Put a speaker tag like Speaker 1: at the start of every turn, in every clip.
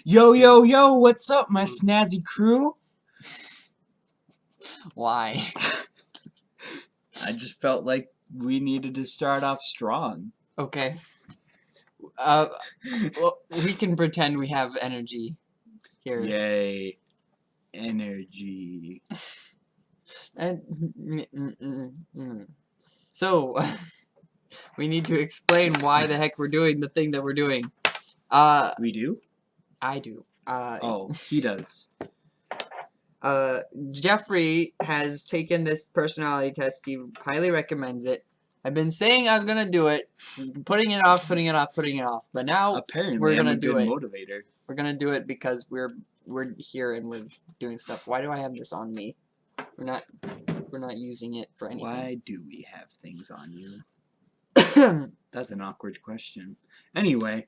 Speaker 1: Yo, yo, yo, what's up, my snazzy crew?
Speaker 2: Why?
Speaker 1: I just felt like we needed to start off strong.
Speaker 2: Okay. Well, we can pretend we have energy here.
Speaker 1: Yay. Energy.
Speaker 2: So, we need to explain why the heck we're doing the thing that we're doing.
Speaker 1: We do?
Speaker 2: I do.
Speaker 1: Oh, he does.
Speaker 2: Jeffrey has taken this personality test. He highly recommends it. I've been saying I was gonna do it, putting it off, but now
Speaker 1: Apparently,
Speaker 2: we're gonna
Speaker 1: I'm a
Speaker 2: do
Speaker 1: good
Speaker 2: it.
Speaker 1: motivator.
Speaker 2: We're gonna do it because we're here and we're doing stuff. Why do I have this on me? We're not using it for anything.
Speaker 1: Why do we have things on you? That's an awkward question. Anyway,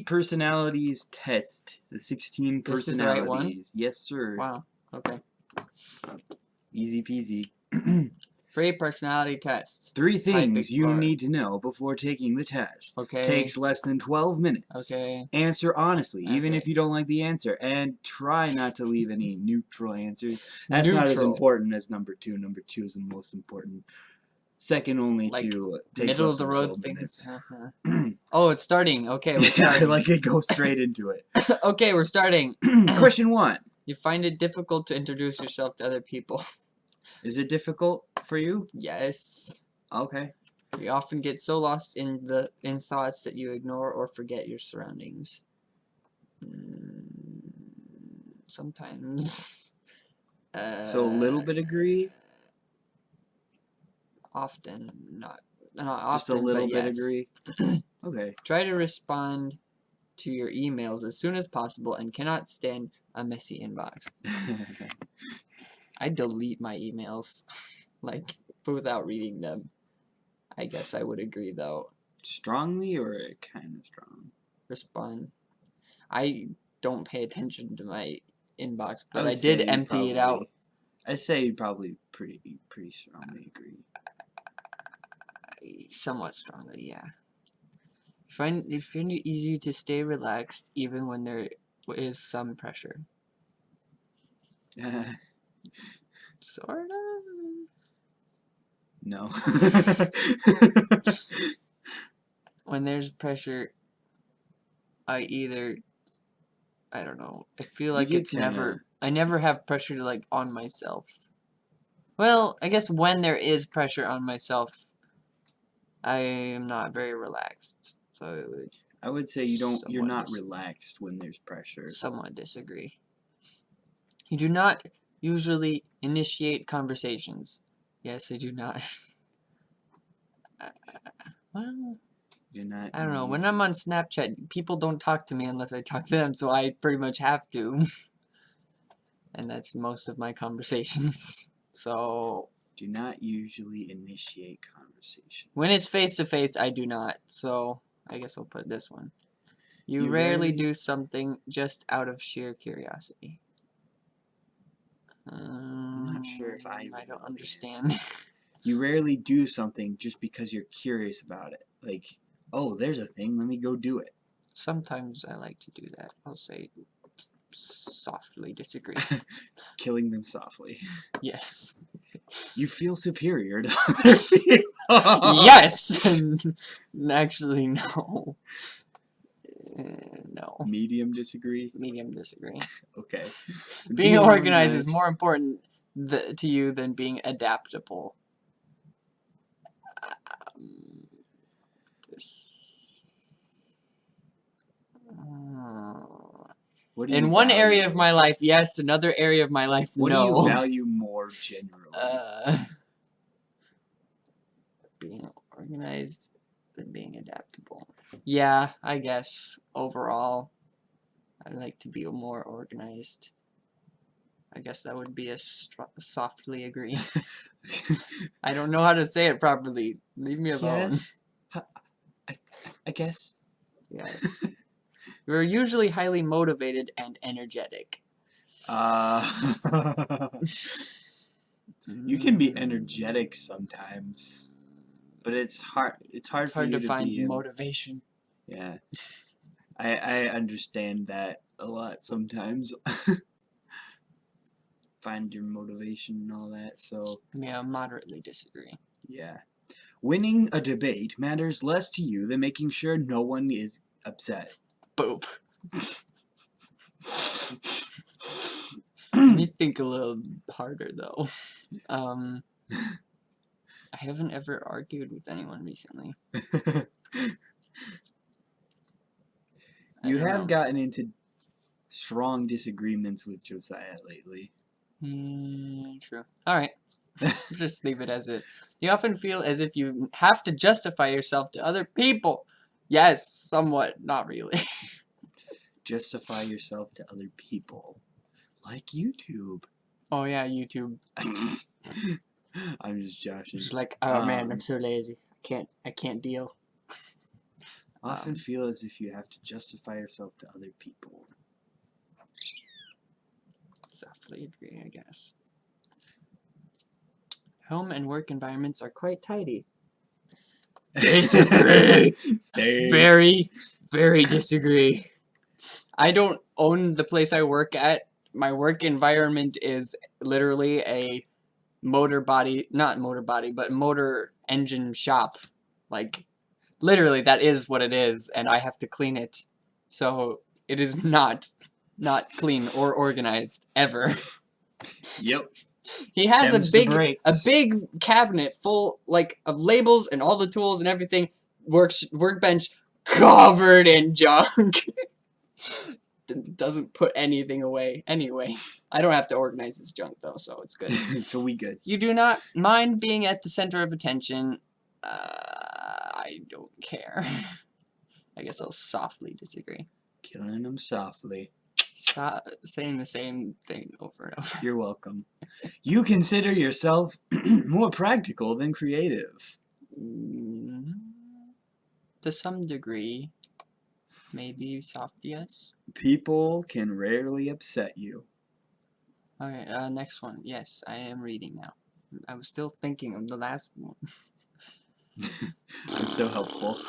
Speaker 1: personalities test. The 16
Speaker 2: This
Speaker 1: personalities.
Speaker 2: is the right one?
Speaker 1: Yes, sir.
Speaker 2: Wow. Okay.
Speaker 1: Easy peasy.
Speaker 2: Free personality test.
Speaker 1: 3 things you
Speaker 2: explore.
Speaker 1: need to know before taking the test.
Speaker 2: Okay.
Speaker 1: Takes less than 12 minutes.
Speaker 2: Okay.
Speaker 1: Answer honestly, even
Speaker 2: Okay.
Speaker 1: if you don't like the answer. And try not to leave any neutral answers. That's not as important as number 2. Number 2 is the most important. Second only
Speaker 2: Like
Speaker 1: to takes
Speaker 2: middle
Speaker 1: less
Speaker 2: of the
Speaker 1: than
Speaker 2: road
Speaker 1: 12
Speaker 2: things.
Speaker 1: minutes.
Speaker 2: Oh, it's starting. Okay, we're
Speaker 1: Yeah,
Speaker 2: starting.
Speaker 1: like it goes straight into it.
Speaker 2: Okay, we're starting.
Speaker 1: Question 1.
Speaker 2: You find it difficult to introduce yourself to other people.
Speaker 1: Is it difficult for you?
Speaker 2: Yes.
Speaker 1: Okay.
Speaker 2: You often get so lost in thoughts that you ignore or forget your surroundings. Sometimes.
Speaker 1: So a little bit agree?
Speaker 2: Often, not often,
Speaker 1: Just a little
Speaker 2: but
Speaker 1: bit
Speaker 2: yes.
Speaker 1: agree? Okay.
Speaker 2: Try to respond to your emails as soon as possible and cannot stand a messy inbox. I delete my emails, like, without reading them. I guess I would agree, though.
Speaker 1: Strongly or kind of strong?
Speaker 2: Respond. I don't pay attention to my inbox, but
Speaker 1: would
Speaker 2: I did
Speaker 1: say
Speaker 2: empty it out.
Speaker 1: I'd say you probably pretty strongly agree.
Speaker 2: Somewhat strongly, yeah. Find it easy to stay relaxed even when there is some pressure. Sort of.
Speaker 1: No.
Speaker 2: When there's pressure, I don't know. I feel like it's never. I never have pressure like on myself. Well, I guess when there is pressure on myself, I am not very relaxed. So
Speaker 1: I would say you're not relaxed when there's pressure.
Speaker 2: Somewhat disagree. You do not usually initiate conversations. Yes, I do not. Well, I don't know. When I'm on Snapchat, people don't talk to me unless I talk to them, so I pretty much have to. And that's most of my conversations. So...
Speaker 1: Do not usually initiate conversation.
Speaker 2: When it's face-to-face, I do not. So, I guess I'll put this one. You rarely do something just out of sheer curiosity.
Speaker 1: I'm not sure if I
Speaker 2: don't understand.
Speaker 1: You rarely do something just because you're curious about it. Like, oh, there's a thing, let me go do it.
Speaker 2: Sometimes I like to do that. I'll say softly disagree.
Speaker 1: Killing them softly.
Speaker 2: Yes.
Speaker 1: You feel superior to other people.
Speaker 2: Yes! Actually, no. No.
Speaker 1: Medium disagree?
Speaker 2: Medium disagree.
Speaker 1: Okay.
Speaker 2: Being organized is more important to you than being adaptable. In one area of my life, yes. Another area of my life, no.
Speaker 1: What do you value more generally?
Speaker 2: Being organized than being adaptable. Yeah, I guess overall, I'd like to be more organized. I guess that would be a softly agree. I don't know how to say it properly. Leave me alone.
Speaker 1: Yes. I guess.
Speaker 2: Yes. You're usually highly motivated and energetic.
Speaker 1: You can be energetic sometimes, but it's hard. It's hard for you
Speaker 2: to find motivation.
Speaker 1: Yeah. I understand that a lot sometimes. Find your motivation and all that, so...
Speaker 2: Yeah, moderately disagree.
Speaker 1: Yeah. Winning a debate matters less to you than making sure no one is upset.
Speaker 2: Boop. Let me think a little harder, though. I haven't ever argued with anyone recently.
Speaker 1: You have gotten into strong disagreements with Josiah lately.
Speaker 2: True. Alright. Just leave it as is. You often feel as if you have to justify yourself to other people. Yes, somewhat. Not really.
Speaker 1: Justify yourself to other people. Like YouTube.
Speaker 2: Oh yeah, YouTube.
Speaker 1: I'm just joshing.
Speaker 2: It's like, oh man, I'm so lazy. I can't deal.
Speaker 1: Often feel as if you have to justify yourself to other people.
Speaker 2: Softly agree, I guess. Home and work environments are quite tidy. Disagree.
Speaker 1: Same.
Speaker 2: Very, very disagree. I don't own the place I work at. My work environment is literally a motor engine shop. Like, literally, that is what it is, and I have to clean it. So, it is not clean or organized, ever.
Speaker 1: Yep.
Speaker 2: He has a big cabinet full, like, of labels and all the tools and everything. Workbench covered in junk. Doesn't put anything away. Anyway, I don't have to organize his junk, though, so it's good.
Speaker 1: So we good.
Speaker 2: You do not mind being at the center of attention. I don't care. I guess I'll softly disagree.
Speaker 1: Killing him softly.
Speaker 2: Stop saying the same thing over and over.
Speaker 1: You're welcome. You consider yourself more practical than creative.
Speaker 2: To some degree. Maybe soft yes.
Speaker 1: People can rarely upset you.
Speaker 2: Okay, next one. Yes, I am reading now. I was still thinking of the last one.
Speaker 1: I'm so helpful.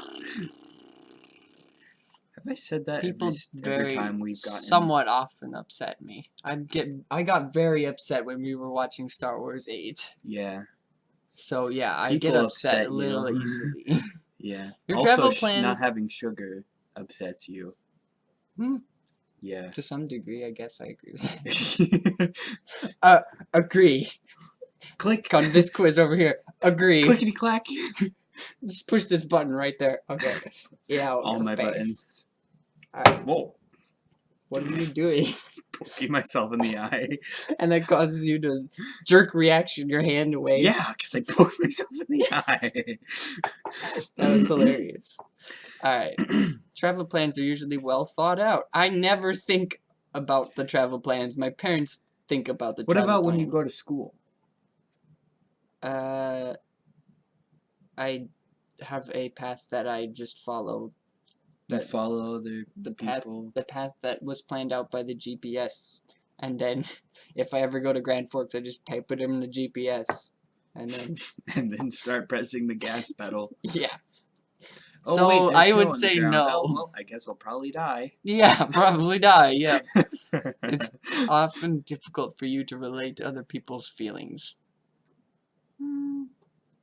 Speaker 1: Have I said that every time we've gotten...
Speaker 2: somewhat often upset me. I got very upset when we were watching Star Wars 8.
Speaker 1: Yeah.
Speaker 2: So yeah, I get upset a little easily.
Speaker 1: Yeah.
Speaker 2: Your
Speaker 1: also,
Speaker 2: travel plans...
Speaker 1: not having sugar upsets you. Yeah.
Speaker 2: To some degree, I guess I agree with that. Agree.
Speaker 1: Click
Speaker 2: on this quiz over here. Agree.
Speaker 1: Clickety clack.
Speaker 2: Just push this button right there. Okay. Yeah.
Speaker 1: All my buttons.
Speaker 2: Alright.
Speaker 1: Whoa.
Speaker 2: What are you doing?
Speaker 1: Poking myself in the eye.
Speaker 2: And that causes you to jerk your hand away.
Speaker 1: Yeah, because I poked myself in the eye.
Speaker 2: That was hilarious. Alright. Travel plans are usually well thought out. I never think about the travel plans. My parents think about the travel plans.
Speaker 1: What about when you go to school?
Speaker 2: I have a path that I just follow.
Speaker 1: You follow the
Speaker 2: path that was planned out by the GPS. And then, if I ever go to Grand Forks, I just type it in the GPS. And then
Speaker 1: start pressing the gas pedal.
Speaker 2: Yeah.
Speaker 1: Oh,
Speaker 2: so
Speaker 1: wait,
Speaker 2: I would say no.
Speaker 1: Oh, well, I guess I'll probably die.
Speaker 2: Yeah, probably die, yeah. It's often difficult for you to relate to other people's feelings.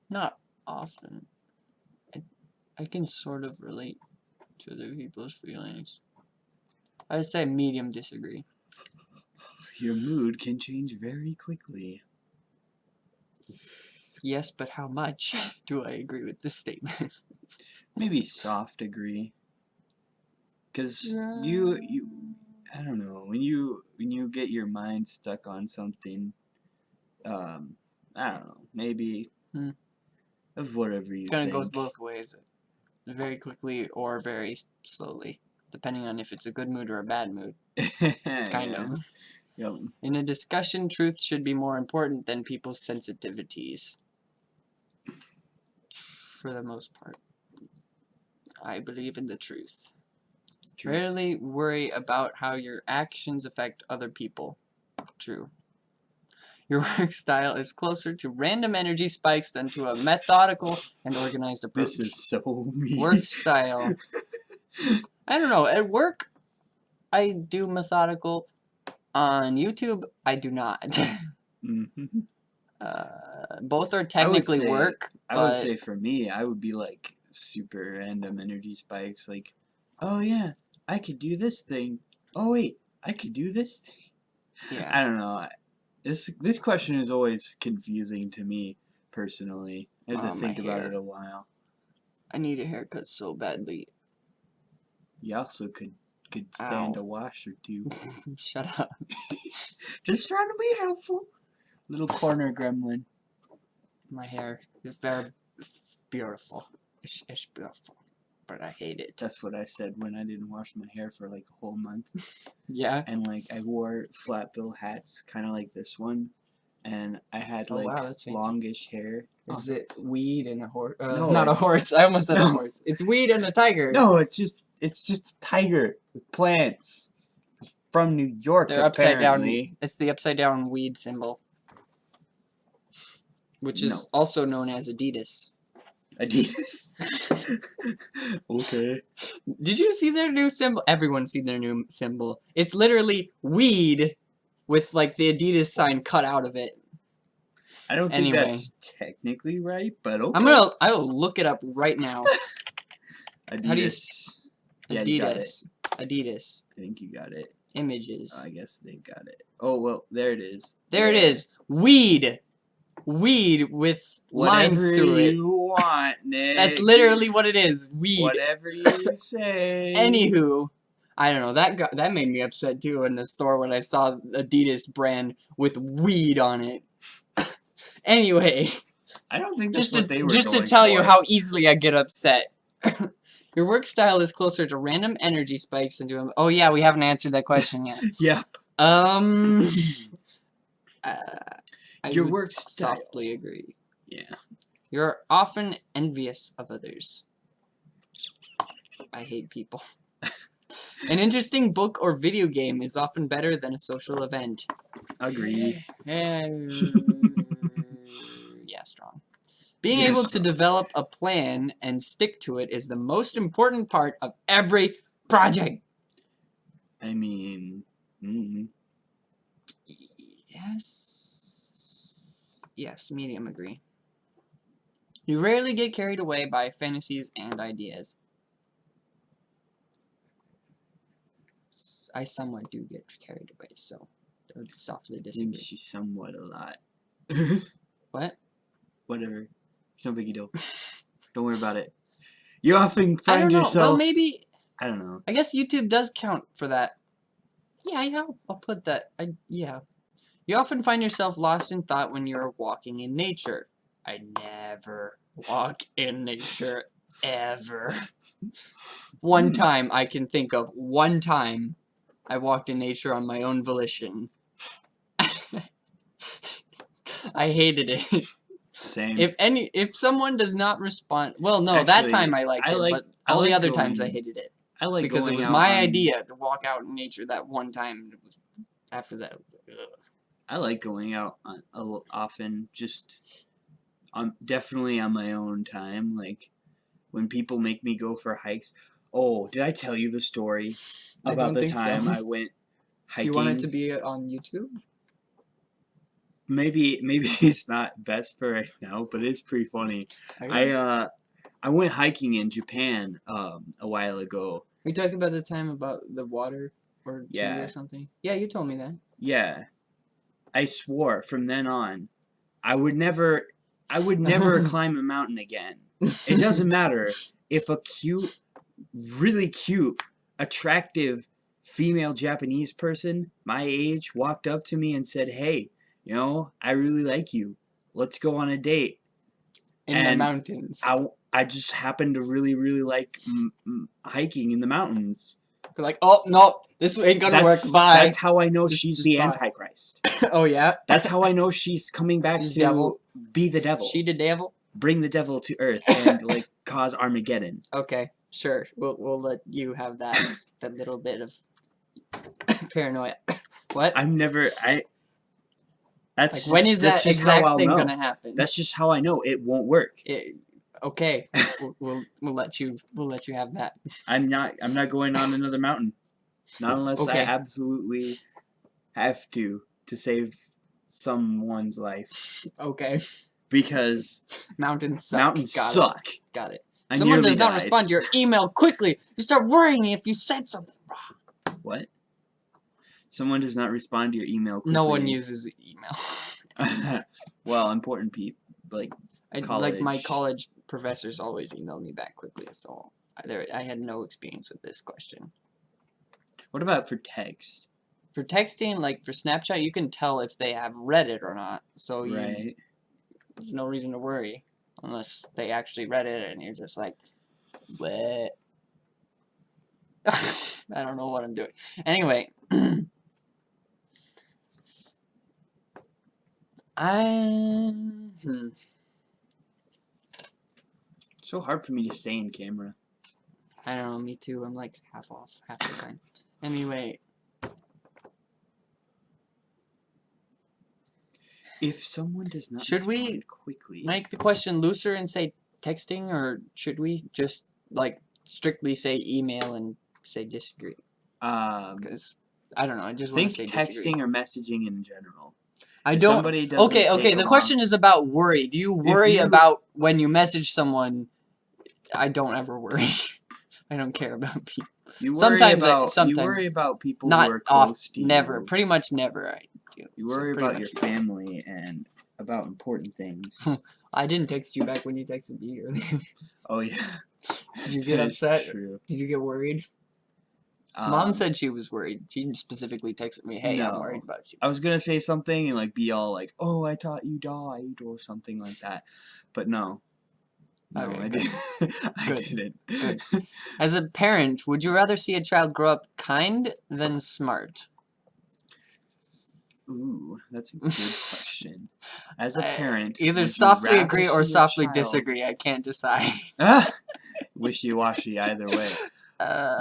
Speaker 2: Not often. I can sort of relate to other people's feelings. I'd say medium disagree.
Speaker 1: Your mood can change very quickly.
Speaker 2: Yes, but how much do I agree with this statement?
Speaker 1: Maybe soft agree. Because you I don't know, when you get your mind stuck on something, I don't know, maybe of whatever you
Speaker 2: kind
Speaker 1: think.
Speaker 2: of goes both ways. Very quickly or very slowly, depending on if it's a good mood or a bad mood. Kind of.
Speaker 1: Yep.
Speaker 2: In a discussion, truth should be more important than people's sensitivities. For the most part. I believe in the truth. Rarely worry about how your actions affect other people. True. Your work style is closer to random energy spikes than to a methodical and organized approach.
Speaker 1: This is so mean.
Speaker 2: Work style. I don't know. At work, I do methodical. On YouTube, I do not.
Speaker 1: Mm-hmm.
Speaker 2: Both are technically work,
Speaker 1: I would say for me, I would be like super random energy spikes. Like, oh yeah, I could do this thing. Oh wait, I could do this thing.
Speaker 2: Yeah.
Speaker 1: I don't know. This question is always confusing to me personally. I have to think about it a while.
Speaker 2: I need a haircut so badly.
Speaker 1: You also could stand a wash or two.
Speaker 2: Shut up.
Speaker 1: Just trying to be helpful. Little corner gremlin.
Speaker 2: My hair is very beautiful. It's beautiful, but I hate it.
Speaker 1: That's what I said when I didn't wash my hair for like a whole month.
Speaker 2: Yeah.
Speaker 1: And like I wore flat bill hats, kind of like this one, and I had longish hair.
Speaker 2: Is it weed and a horse?
Speaker 1: No,
Speaker 2: not a horse. I almost said a horse. It's weed and a tiger.
Speaker 1: No, it's just a tiger with plants from New York.
Speaker 2: They're upside down. It's the upside down weed symbol, which is also known as Adidas.
Speaker 1: Adidas. Okay.
Speaker 2: Did you see their new symbol? Everyone's seen their new symbol. It's literally weed with like the Adidas sign cut out of it.
Speaker 1: I don't think that's technically right, but okay.
Speaker 2: I will look it up right now.
Speaker 1: Adidas.
Speaker 2: How do you
Speaker 1: Adidas.
Speaker 2: Yeah, you got it. Adidas.
Speaker 1: I think you got it.
Speaker 2: Images.
Speaker 1: I guess they got it. Oh well, there it is.
Speaker 2: There it is. Weed. Weed with lines through it.
Speaker 1: You want, Nick.
Speaker 2: That's literally what it is. Weed.
Speaker 1: Whatever you say.
Speaker 2: Anywho, I don't know. That made me upset too in the store when I saw Adidas brand with weed on it. Anyway,
Speaker 1: I don't think that's what they were
Speaker 2: just to tell you how easily I get upset. Your work style is closer to random energy spikes than to Oh yeah, we haven't answered that question yet.
Speaker 1: Yeah.
Speaker 2: Your
Speaker 1: work style.
Speaker 2: Softly agree.
Speaker 1: Yeah.
Speaker 2: You're often envious of others. I hate people. An interesting book or video game is often better than a social event.
Speaker 1: Agree.
Speaker 2: Yeah, strong. Being able to develop a plan and stick to it is the most important part of every project.
Speaker 1: I mean,
Speaker 2: Yes, medium agree. You rarely get carried away by fantasies and ideas. I somewhat do get carried away, so I would softly disagree.
Speaker 1: I think she's somewhat a lot.
Speaker 2: What?
Speaker 1: Whatever. It's no biggie deal. Don't worry about it. You often find yourself...
Speaker 2: Well, maybe...
Speaker 1: I don't know.
Speaker 2: I guess YouTube does count for that. Yeah, I'll put that. Yeah. You often find yourself lost in thought when you're walking in nature. I never walk in nature, ever. One time I can think of. One time I walked in nature on my own volition. I hated it.
Speaker 1: Same.
Speaker 2: If someone does not respond, well, no, actually, that time I liked it, but all the other times I hated it.
Speaker 1: I like
Speaker 2: because it was my idea to walk out in nature that one time. After that,
Speaker 1: I like going out often, just definitely on my own time. Like when people make me go for hikes. Oh, did I tell you the story about the time I went hiking?
Speaker 2: Do you want it to be on YouTube?
Speaker 1: Maybe it's not best for right now, but it's pretty funny. I went hiking in Japan a while ago.
Speaker 2: Are you talking about the time about the water or tea or something? Yeah, you told me that.
Speaker 1: Yeah. I swore from then on I would never climb a mountain again. It doesn't matter if a really cute, attractive female Japanese person my age walked up to me and said, "Hey, you know, I really like you. Let's go on a date."
Speaker 2: In the mountains.
Speaker 1: I just happen to really, really like hiking in the mountains.
Speaker 2: They're like, oh, no, this ain't gonna work, bye.
Speaker 1: That's how I know she's the Antichrist.
Speaker 2: Oh, yeah?
Speaker 1: That's how I know she's coming back to be the devil.
Speaker 2: She the devil?
Speaker 1: Bring the devil to earth and, like, cause Armageddon.
Speaker 2: Okay, sure. We'll let you have that little bit of paranoia. What?
Speaker 1: That's
Speaker 2: like, when is that exact thing gonna happen?
Speaker 1: That's just how I know it won't work.
Speaker 2: Okay, we'll let you have that.
Speaker 1: I'm not going on another mountain. Not unless I
Speaker 2: Okay.
Speaker 1: absolutely have to save someone's life.
Speaker 2: Okay.
Speaker 1: Because
Speaker 2: mountains suck.
Speaker 1: Mountains suck.
Speaker 2: Got it.
Speaker 1: I
Speaker 2: Someone
Speaker 1: nearly
Speaker 2: does not
Speaker 1: died.
Speaker 2: respond to your email quickly. You start worrying if you said something wrong.
Speaker 1: What? Someone does not respond to your email quickly.
Speaker 2: No one uses email.
Speaker 1: Well, important people like college.
Speaker 2: Like my college professors always email me back quickly, so I had no experience with this question.
Speaker 1: What about for text?
Speaker 2: For texting, like for Snapchat, you can tell if they have read it or not. So
Speaker 1: Right.
Speaker 2: There's no reason to worry unless they actually read it and you're just like, what? I don't know what I'm doing. Anyway,
Speaker 1: So hard for me to stay in camera.
Speaker 2: I don't know, me too. I'm like half off half the time. Anyway.
Speaker 1: If someone does not
Speaker 2: should we
Speaker 1: quickly
Speaker 2: make the question looser and say texting, or should we just like strictly say email and say disagree? Because I don't know, I just want to say
Speaker 1: texting
Speaker 2: disagree.
Speaker 1: or messaging in general.
Speaker 2: I don't. Okay. The question is about worry. Do you worry about when you message someone? I don't ever worry. I don't care about people.
Speaker 1: You worry
Speaker 2: sometimes
Speaker 1: you worry about people
Speaker 2: not
Speaker 1: who are close to
Speaker 2: never.
Speaker 1: you.
Speaker 2: Pretty much never. I do.
Speaker 1: You worry about your family and about important things.
Speaker 2: I didn't text you back when you texted me earlier.
Speaker 1: Oh yeah.
Speaker 2: Did you get upset?
Speaker 1: True.
Speaker 2: Did you get worried? Mom said she was worried. She specifically texted me, "Hey, I'm worried about you."
Speaker 1: I was gonna say something and like be all like, "Oh, I thought you died" or something like that, but no. No,
Speaker 2: okay,
Speaker 1: I didn't. I didn't.
Speaker 2: Good. As a parent, would you rather see a child grow up kind than smart?
Speaker 1: Ooh, that's a good question. As a parent,
Speaker 2: either softly agree or softly disagree. I can't decide.
Speaker 1: Wishy-washy either way.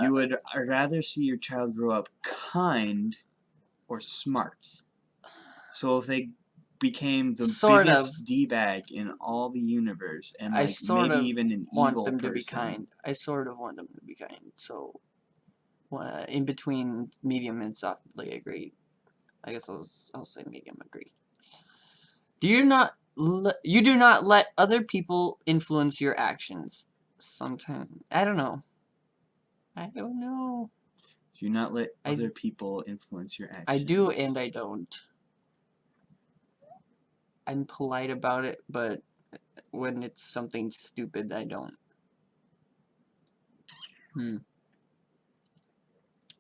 Speaker 1: You would rather see your child grow up kind or smart. So if they became the biggest D-bag in all the universe and like maybe even an evil person. I
Speaker 2: want them to be kind. I sort of want them to be kind. So in between medium and softly agree. I guess I'll say medium agree. You do not let other people influence your actions. Sometimes I don't know.
Speaker 1: Do not let other people influence your actions.
Speaker 2: I do and I don't. I'm polite about it, but when it's something stupid, I don't.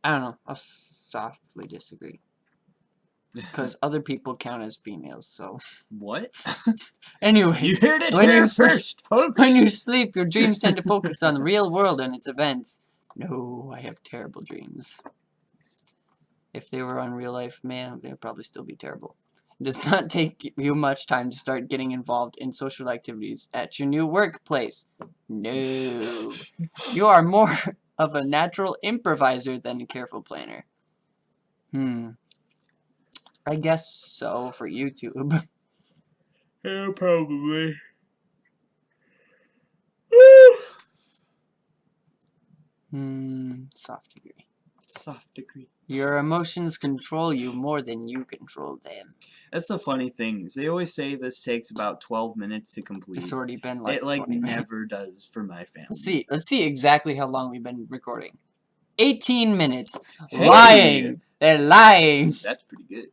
Speaker 2: I don't know. I'll softly disagree. Because other people count as females, so...
Speaker 1: What?
Speaker 2: Anyway,
Speaker 1: you heard it here first, folks!
Speaker 2: When you sleep, your dreams tend to focus on the real world and its events. No, I have terrible dreams. If they were on real life, man, they'd probably still be terrible. It does not take you much time to start getting involved in social activities at your new workplace. No. You are more of a natural improviser than a careful planner. I guess so for YouTube.
Speaker 1: Yeah, probably.
Speaker 2: Soft degree.
Speaker 1: Soft degree.
Speaker 2: Your emotions control you more than you control them.
Speaker 1: That's the funny thing. They always say this takes about 12 minutes to complete.
Speaker 2: It's already been like
Speaker 1: it like
Speaker 2: 20
Speaker 1: never does for my family.
Speaker 2: Let's see exactly how long we've been recording. 18 minutes.
Speaker 1: Hey.
Speaker 2: Lying. They're lying.
Speaker 1: That's pretty good.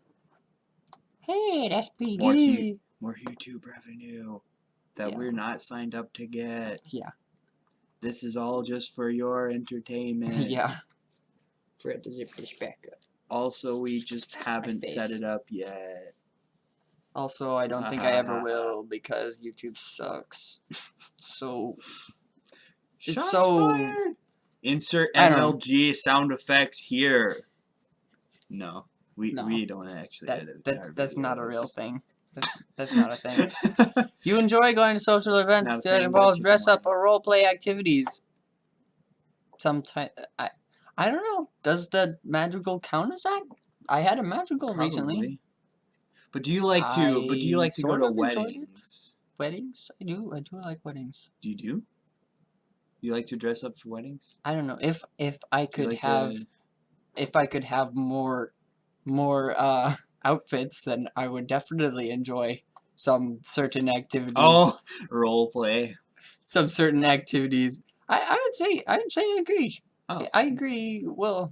Speaker 2: Hey, that's pretty good.
Speaker 1: More YouTube revenue that we're not signed up to get.
Speaker 2: Yeah.
Speaker 1: This is all just for your entertainment.
Speaker 2: Yeah. Forgot to zip this back up.
Speaker 1: Also, we just haven't set it up yet.
Speaker 2: Also, I don't think I ever will because YouTube sucks. So...
Speaker 1: Shots fired. Insert MLG sound effects here. No. We don't actually edit
Speaker 2: that's not a real thing. That's not a thing. You enjoy going to social events that involve dress-up or role-play activities. Sometimes I don't know. Does the magical count as that? I had a magical recently.
Speaker 1: But do you like to? But do you like to go to weddings?
Speaker 2: Weddings? I do like weddings.
Speaker 1: Do you do? You like to dress up for weddings?
Speaker 2: I don't know if I
Speaker 1: Do you
Speaker 2: could
Speaker 1: like
Speaker 2: have
Speaker 1: to...
Speaker 2: if I could have more outfits, then I would definitely enjoy some certain activities.
Speaker 1: Oh, role play.
Speaker 2: Some certain activities. I would say I agree.
Speaker 1: Oh.
Speaker 2: I agree. Well.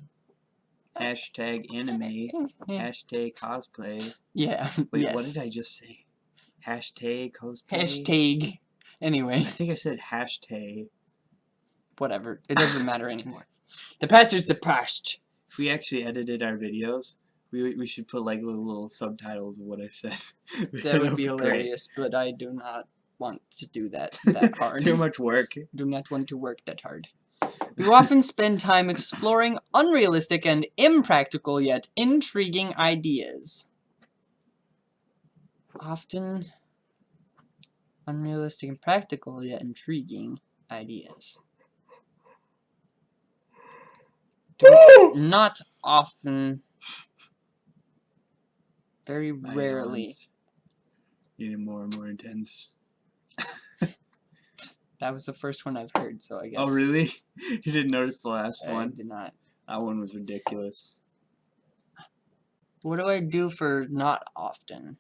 Speaker 1: Hashtag anime. Hashtag cosplay.
Speaker 2: Yeah.
Speaker 1: Wait,
Speaker 2: yes.
Speaker 1: what did I just say? Hashtag cosplay?
Speaker 2: Hashtag. Anyway.
Speaker 1: I think I said hashtag.
Speaker 2: Whatever. It doesn't matter anymore. The past is the past.
Speaker 1: If we actually edited our videos, we should put like little subtitles of what I said.
Speaker 2: That would be hilarious, but I do not want to do that hard.
Speaker 1: Too much work.
Speaker 2: Do not want to work that hard. You often spend time exploring unrealistic and impractical yet intriguing ideas. Often unrealistic and practical yet intriguing ideas. Not often. Very rarely.
Speaker 1: Getting more and more intense.
Speaker 2: That was the first one I've heard, so I guess.
Speaker 1: Oh, really? You didn't notice the last one?
Speaker 2: I did not.
Speaker 1: That one was ridiculous.
Speaker 2: What do I do for not often?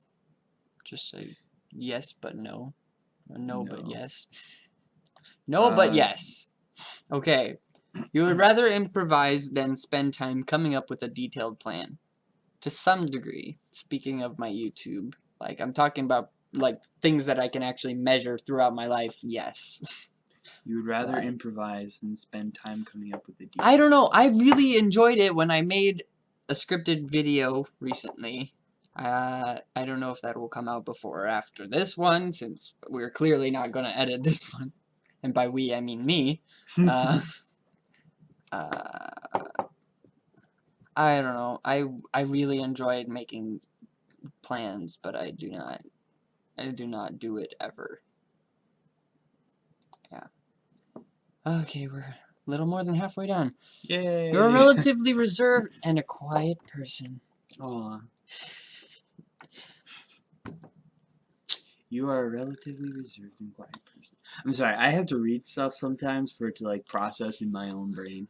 Speaker 2: Just say yes, but no. No, but yes. No, but yes. Okay. You would rather improvise than spend time coming up with a detailed plan. To some degree, speaking of my YouTube, like I'm talking about like things that I can actually measure throughout my life, yes.
Speaker 1: You would rather improvise than spend time coming up with a detailed
Speaker 2: I don't know. I really enjoyed it when I made a scripted video recently. I don't know if that will come out before or after this one, since we're clearly not going to edit this one. And by we, I mean me. I don't know. I really enjoyed making plans, but I do not do it ever. Yeah. Okay, we're a little more than halfway done.
Speaker 1: Yay!
Speaker 2: You're a relatively reserved and a quiet person.
Speaker 1: Aw. You are a relatively reserved and quiet person. I'm sorry, I have to read stuff sometimes for it to like process in my own brain.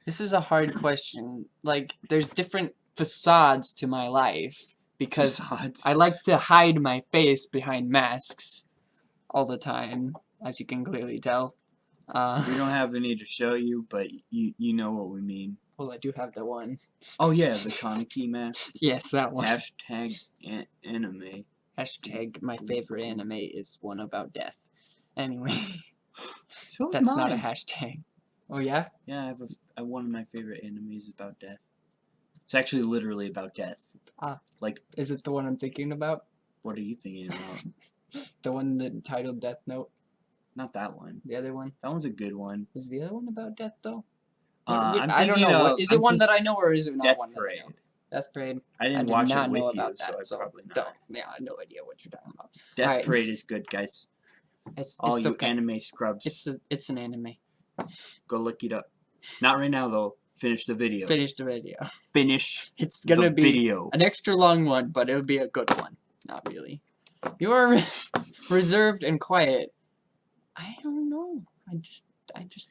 Speaker 2: This is a hard question. Like, there's different facades to my life because I like to hide my face behind masks all the time, as you can clearly tell.
Speaker 1: We don't have any to show you, but you know what we mean.
Speaker 2: Well, I do have the one.
Speaker 1: Oh yeah, the Kaneki mask.
Speaker 2: Yes, that one.
Speaker 1: Hashtag anime.
Speaker 2: Hashtag my favorite anime is one about death. Anyway,
Speaker 1: so
Speaker 2: that's not a hashtag. Oh yeah?
Speaker 1: Yeah, I have one of my favorite animes about death. It's actually literally about death. Like,
Speaker 2: is it the one I'm thinking about?
Speaker 1: What are you thinking about?
Speaker 2: The one that titled Death Note?
Speaker 1: Not that one.
Speaker 2: The other one?
Speaker 1: That one's a good one.
Speaker 2: Is the other one about death though?
Speaker 1: I
Speaker 2: don't know. Is it one that I know or is it not one
Speaker 1: Parade.
Speaker 2: that I know? Death Parade.
Speaker 1: I didn't watch
Speaker 2: not
Speaker 1: it with
Speaker 2: know
Speaker 1: you,
Speaker 2: about
Speaker 1: so
Speaker 2: that,
Speaker 1: I probably not.
Speaker 2: Yeah, I have no idea what you're talking about.
Speaker 1: Death Parade is good, guys. All you
Speaker 2: okay.
Speaker 1: anime scrubs.
Speaker 2: It's an anime.
Speaker 1: Go look it up. Not right now though. Finish the video.
Speaker 2: Finish the video.
Speaker 1: Finish.
Speaker 2: It's gonna be
Speaker 1: video.
Speaker 2: An extra long one, but it'll be a good one. Not really. You're reserved and quiet. I don't know. I just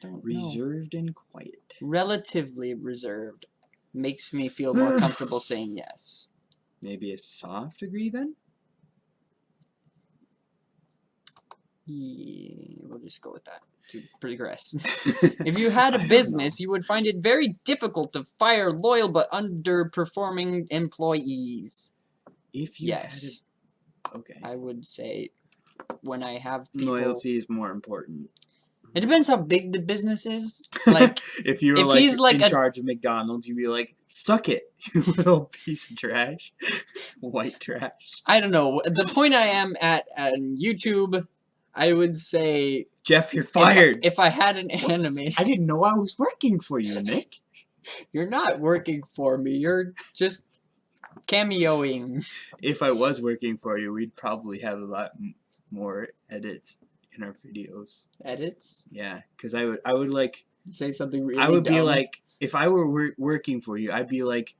Speaker 2: don't know.
Speaker 1: Reserved and quiet.
Speaker 2: Relatively reserved. Makes me feel more comfortable saying yes.
Speaker 1: Maybe a soft degree then?
Speaker 2: Yeah, we'll just go with that to progress. If you had a business, you would find it very difficult to fire loyal but underperforming employees.
Speaker 1: If you had okay.
Speaker 2: I would say when I have people...
Speaker 1: Loyalty is more important.
Speaker 2: It depends how big the business is. Like,
Speaker 1: if you were like in charge of McDonald's, you'd be like, suck it, you little piece of trash. White trash.
Speaker 2: I don't know. The point I am at on YouTube, I would say...
Speaker 1: Jeff, you're fired.
Speaker 2: If I had an animator...
Speaker 1: I didn't know I was working for you, Nick.
Speaker 2: You're not working for me. You're just cameoing.
Speaker 1: If I was working for you, we'd probably have a lot more edits in our videos.
Speaker 2: Edits?
Speaker 1: Yeah, because I would like...
Speaker 2: Say something really
Speaker 1: I would
Speaker 2: dumb.
Speaker 1: be like, if I were working for you, I'd be like,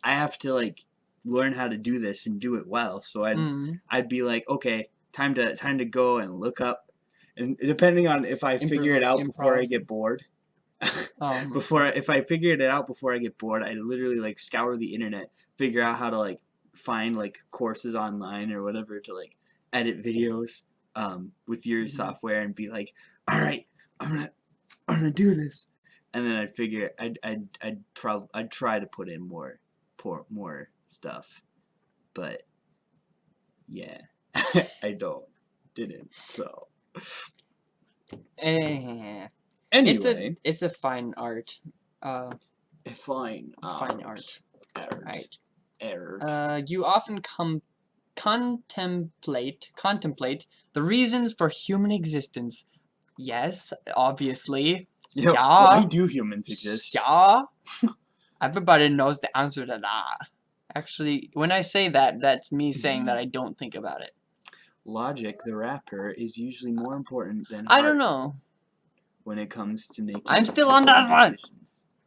Speaker 1: I have to like learn how to do this and do it well. So
Speaker 2: Mm-hmm.
Speaker 1: I'd be like, okay, time to go and look up, and depending on if I figure it out before I get bored. If I figured it out before I get bored, I'd literally like scour the internet, figure out how to like find like courses online or whatever to like edit videos with your software and be like, all right, I'm gonna do this, and then I'd figure I'd try to put in more stuff, but yeah, I didn't. So
Speaker 2: anyway, it's a fine art.
Speaker 1: Fine
Speaker 2: art.
Speaker 1: Right.
Speaker 2: You often contemplate the reasons for human existence. Yes, obviously.
Speaker 1: Yeah. Why do humans exist?
Speaker 2: Yeah. Everybody knows the answer to that. Actually, when I say that, that's me saying that I don't think about it.
Speaker 1: Logic, the rapper, is usually more important than
Speaker 2: heart. I don't know.
Speaker 1: When it comes to making
Speaker 2: I'm still on that one.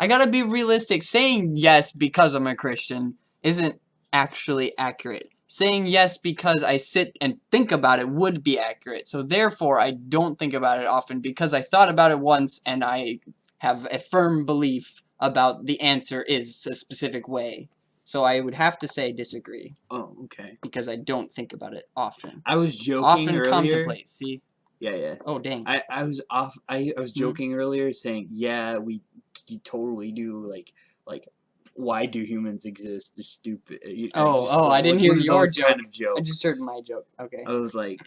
Speaker 2: I gotta be realistic. Saying yes because I'm a Christian isn't actually accurate. Saying yes because I sit and think about it would be accurate. So therefore, I don't think about it often because I thought about it once and I have a firm belief about the answer is a specific way. So I would have to say disagree.
Speaker 1: Oh, okay.
Speaker 2: Because I don't think about it often.
Speaker 1: I was joking earlier.
Speaker 2: Contemplate, see?
Speaker 1: Yeah.
Speaker 2: Oh, dang.
Speaker 1: I was joking earlier saying, yeah, you totally do, like, why do humans exist? They're stupid.
Speaker 2: I didn't hear your joke.
Speaker 1: Kind of jokes.
Speaker 2: I just heard my joke. Okay.
Speaker 1: I was like,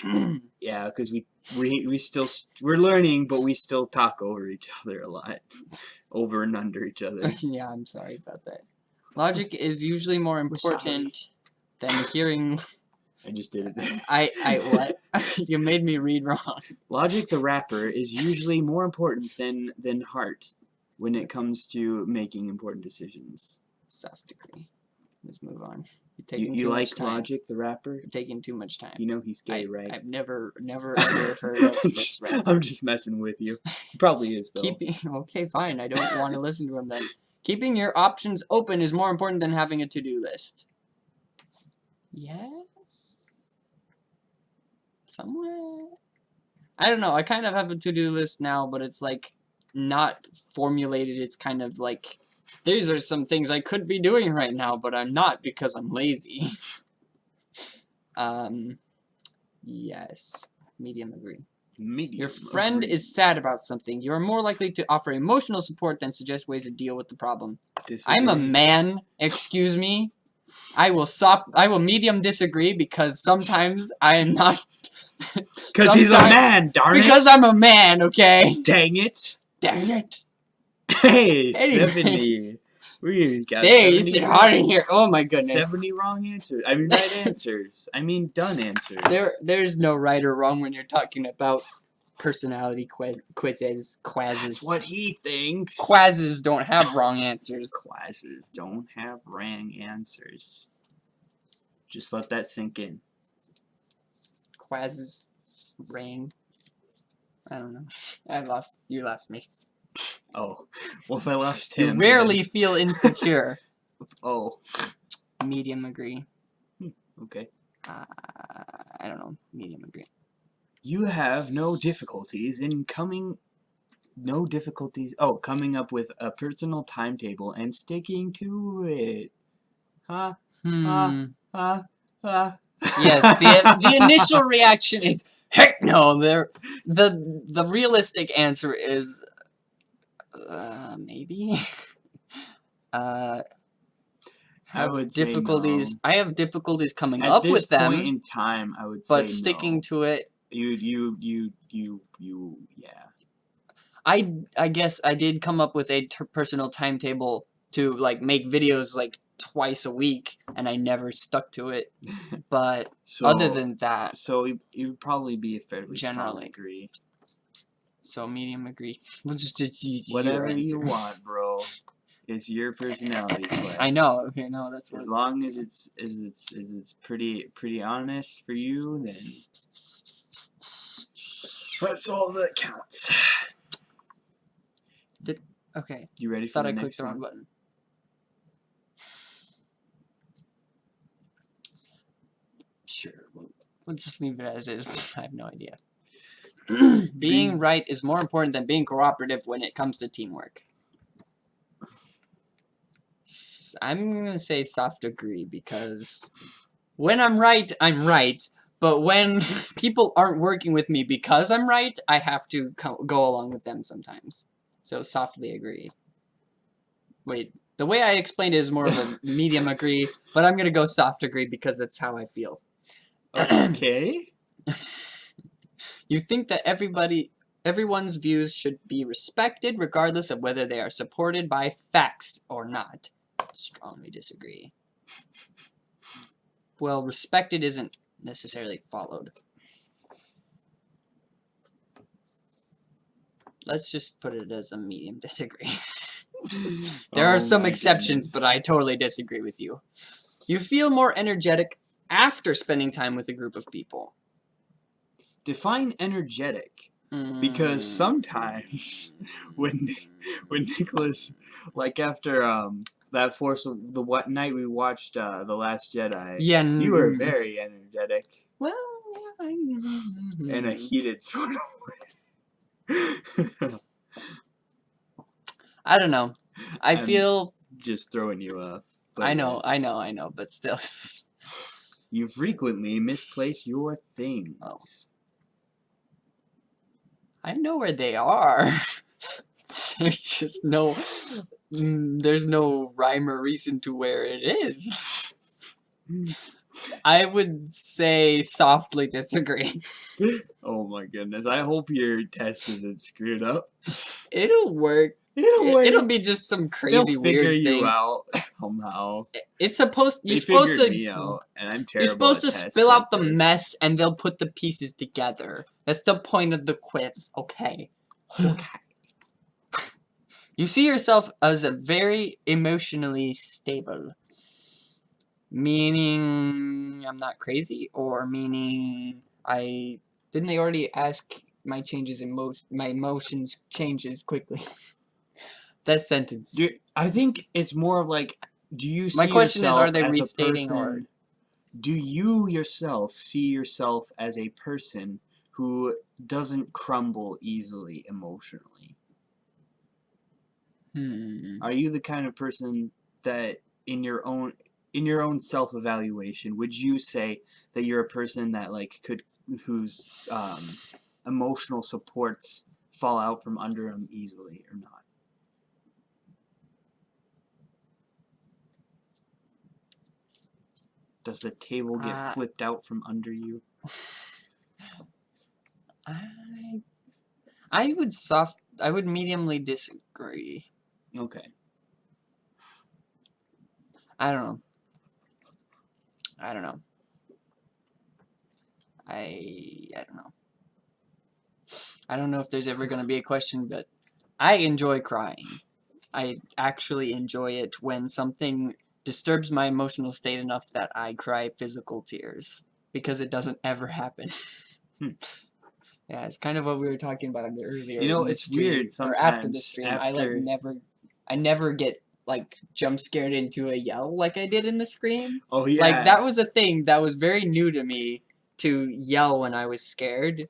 Speaker 1: yeah, because we're learning, but we still talk over each other a lot. Over and under each other.
Speaker 2: Yeah, I'm sorry about that. Logic is usually more important than hearing...
Speaker 1: I just did it.
Speaker 2: What? You made me read wrong.
Speaker 1: Logic, the rapper, is usually more important than heart when it comes to making important decisions.
Speaker 2: Soft degree. Let's move on.
Speaker 1: You like Logic, the rapper?
Speaker 2: You're taking too much time.
Speaker 1: You know he's gay, right?
Speaker 2: I've never ever heard of this rapper.
Speaker 1: I'm just messing with you. He probably is, though.
Speaker 2: Okay, fine. I don't want to listen to him then. Keeping your options open is more important than having a to-do list. Yes? Somewhere? I don't know. I kind of have a to-do list now, but it's like not formulated. It's kind of like, these are some things I could be doing right now, but I'm not because I'm lazy. Yes. Medium agree. Your friend is sad about something. You are more likely to offer emotional support than suggest ways to deal with the problem. Disagree. I'm a man. Excuse me. I will medium disagree because sometimes I am not.
Speaker 1: Because he's a man, darn it.
Speaker 2: Because I'm a man, okay?
Speaker 1: Dang it.
Speaker 2: Dang it.
Speaker 1: Hey, Stephanie. We got
Speaker 2: it's hot in here. Oh my goodness.
Speaker 1: 70 wrong answers. I mean, right answers. I mean, done answers.
Speaker 2: There's no right or wrong when you're talking about personality quizzes.
Speaker 1: That's what he thinks.
Speaker 2: Quizzes don't have wrong answers.
Speaker 1: Quizzes don't have wrong answers. Just let that sink in.
Speaker 2: Quizzes rang. I don't know. You lost me.
Speaker 1: Oh, well, if I lost him...
Speaker 2: You rarely feel insecure.
Speaker 1: Oh.
Speaker 2: Medium agree.
Speaker 1: Okay.
Speaker 2: I don't know. Medium agree.
Speaker 1: You have no difficulties coming up with a personal timetable and sticking to it.
Speaker 2: Yes, the initial reaction is, heck no! The realistic answer is... maybe. I have difficulties coming up with them.
Speaker 1: At this point in time, I would say
Speaker 2: but sticking to it.
Speaker 1: Yeah.
Speaker 2: I guess I did come up with a personal timetable to like make videos like twice a week, and I never stuck to it. But other than that,
Speaker 1: so it would probably be a fairly strong agree.
Speaker 2: So medium agree. We'll just use
Speaker 1: whatever you want, bro. It's your personality quest.
Speaker 2: I know. That's what.
Speaker 1: As long as it's pretty honest for you, then that's all that counts.
Speaker 2: Okay.
Speaker 1: You ready for the next one?
Speaker 2: Thought I clicked the wrong button. Sure. We'll just leave it as is. I have no idea. Being right is more important than being cooperative when it comes to teamwork. I'm going to say soft agree because when I'm right, but when people aren't working with me because I'm right, I have to go along with them sometimes. So softly agree. Wait, the way I explained it is more of a medium agree, but I'm going to go soft agree because that's how I feel.
Speaker 1: Okay.
Speaker 2: You think that everyone's views should be respected regardless of whether they are supported by facts or not. Strongly disagree. Well, respected isn't necessarily followed. Let's just put it as a medium disagree. There are some exceptions, but I totally disagree with you. You feel more energetic after spending time with a group of people.
Speaker 1: Define energetic. Because sometimes when Nicholas, like after that what night we watched The Last Jedi, you were very energetic.
Speaker 2: Well, yeah,
Speaker 1: in a heated sort of way.
Speaker 2: I don't know. I feel
Speaker 1: just throwing you off.
Speaker 2: I know, but still.
Speaker 1: You frequently misplace your things.
Speaker 2: Oh. I know where they are. There's just there's no rhyme or reason to where it is. I would say softly disagree.
Speaker 1: Oh my goodness. I hope your test isn't screwed up.
Speaker 2: It'll work. It'll be just some crazy weird thing.
Speaker 1: They'll figure you out somehow.
Speaker 2: You're supposed to.
Speaker 1: Me out, and I'm terrible.
Speaker 2: You're supposed to spill out the mess, and they'll put the pieces together. That's the point of the quiz. Okay. Okay. You see yourself as a very emotionally stable. Meaning I'm not crazy, or meaning didn't they already ask my emotions changes quickly? That sentence.
Speaker 1: I think it's more of like, do you see
Speaker 2: my question
Speaker 1: yourself
Speaker 2: is, are they
Speaker 1: as
Speaker 2: restating
Speaker 1: a person,
Speaker 2: or
Speaker 1: do you yourself see yourself as a person who doesn't crumble easily emotionally? Are you the kind of person that in your own self-evaluation, would you say that you're a person that whose emotional supports fall out from under them easily or not? Does the table get flipped out from under you?
Speaker 2: I would mediumly disagree.
Speaker 1: Okay.
Speaker 2: I don't know. I don't know. I don't know if there's ever going to be a question, but I enjoy crying. I actually enjoy it when something disturbs my emotional state enough that I cry physical tears, because it doesn't ever happen. Yeah, it's kind of what we were talking about earlier.
Speaker 1: You know, it's weird sometimes.
Speaker 2: Or after the stream, I never get jump scared into a yell like I did in the scream.
Speaker 1: Oh yeah.
Speaker 2: That was a thing that was very new to me, to yell when I was scared.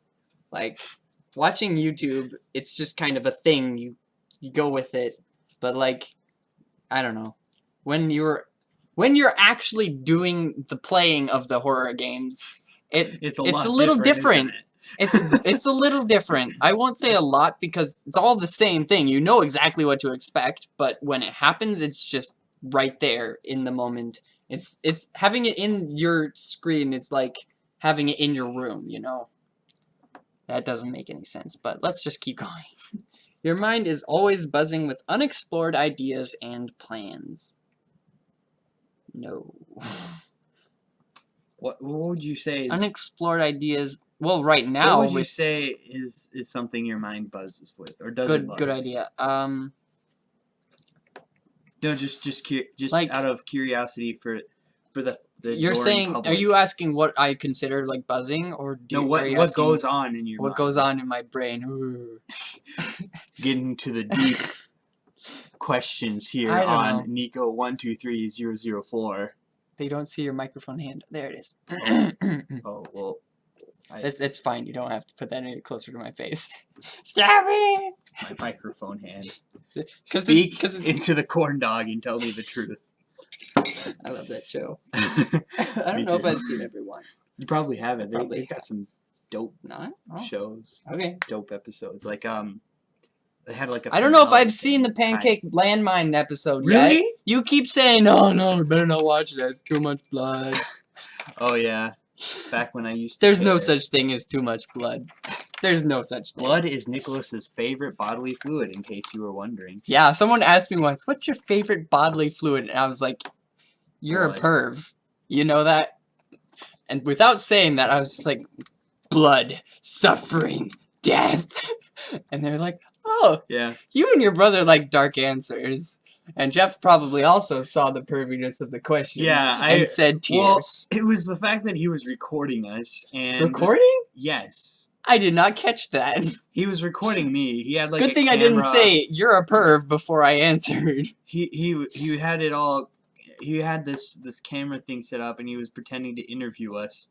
Speaker 2: Watching YouTube, it's just kind of a thing. You go with it, but I don't know. When you're actually doing the playing of the horror games, it's a little different. It's a little different. I won't say a lot because it's all the same thing. You know exactly what to expect, but when it happens, it's just right there in the moment. It's having it in your screen is like having it in your room, you know? That doesn't make any sense, but let's just keep going. Your mind is always buzzing with unexplored ideas and plans. No.
Speaker 1: What would you say is...
Speaker 2: Unexplored ideas... Well, right now...
Speaker 1: What would you say is something your mind buzzes with, or does it buzz?
Speaker 2: Good idea.
Speaker 1: No, just out of curiosity for the
Speaker 2: you're saying, public. Are you asking what I consider buzzing, or
Speaker 1: what goes on in your mind?
Speaker 2: What goes on in my brain?
Speaker 1: Getting to the deep questions here on Nico 123004.
Speaker 2: They don't see your microphone hand. There it is.
Speaker 1: Oh, well.
Speaker 2: It's fine. You don't have to put that any closer to my face. Stop it!
Speaker 1: My microphone hand.
Speaker 2: Speak
Speaker 1: into the corn dog and tell me the truth.
Speaker 2: I love that show. I don't know if I've seen every one.
Speaker 1: You probably haven't.
Speaker 2: Probably
Speaker 1: they got some dope shows.
Speaker 2: Okay.
Speaker 1: Dope episodes. Like, they had like a
Speaker 2: I don't know if
Speaker 1: finale
Speaker 2: I've seen the Pancake Landmine episode
Speaker 1: Really?
Speaker 2: yet. You keep saying, no, we better not watch it. It's too much blood.
Speaker 1: Oh, yeah. Back when I used to.
Speaker 2: There's no such thing as too much blood. There's no such thing.
Speaker 1: Blood is Nicholas's favorite bodily fluid, in case you were wondering.
Speaker 2: Yeah, someone asked me once, what's your favorite bodily fluid? And I was like, you're
Speaker 1: Blood.
Speaker 2: a perv. You know that? And without saying that, I was just like, blood, suffering, death. And they're like, oh,
Speaker 1: yeah.
Speaker 2: You and your brother like dark answers. And Jeff probably also saw the perviness of the question.
Speaker 1: Yeah,
Speaker 2: and said tears.
Speaker 1: Well, it was the fact that he was recording us and
Speaker 2: recording?
Speaker 1: Yes.
Speaker 2: I did not catch that.
Speaker 1: He was recording me. He had like
Speaker 2: good thing I didn't say you're a perv before I answered.
Speaker 1: He had it all. He had this camera thing set up and he was pretending to interview us.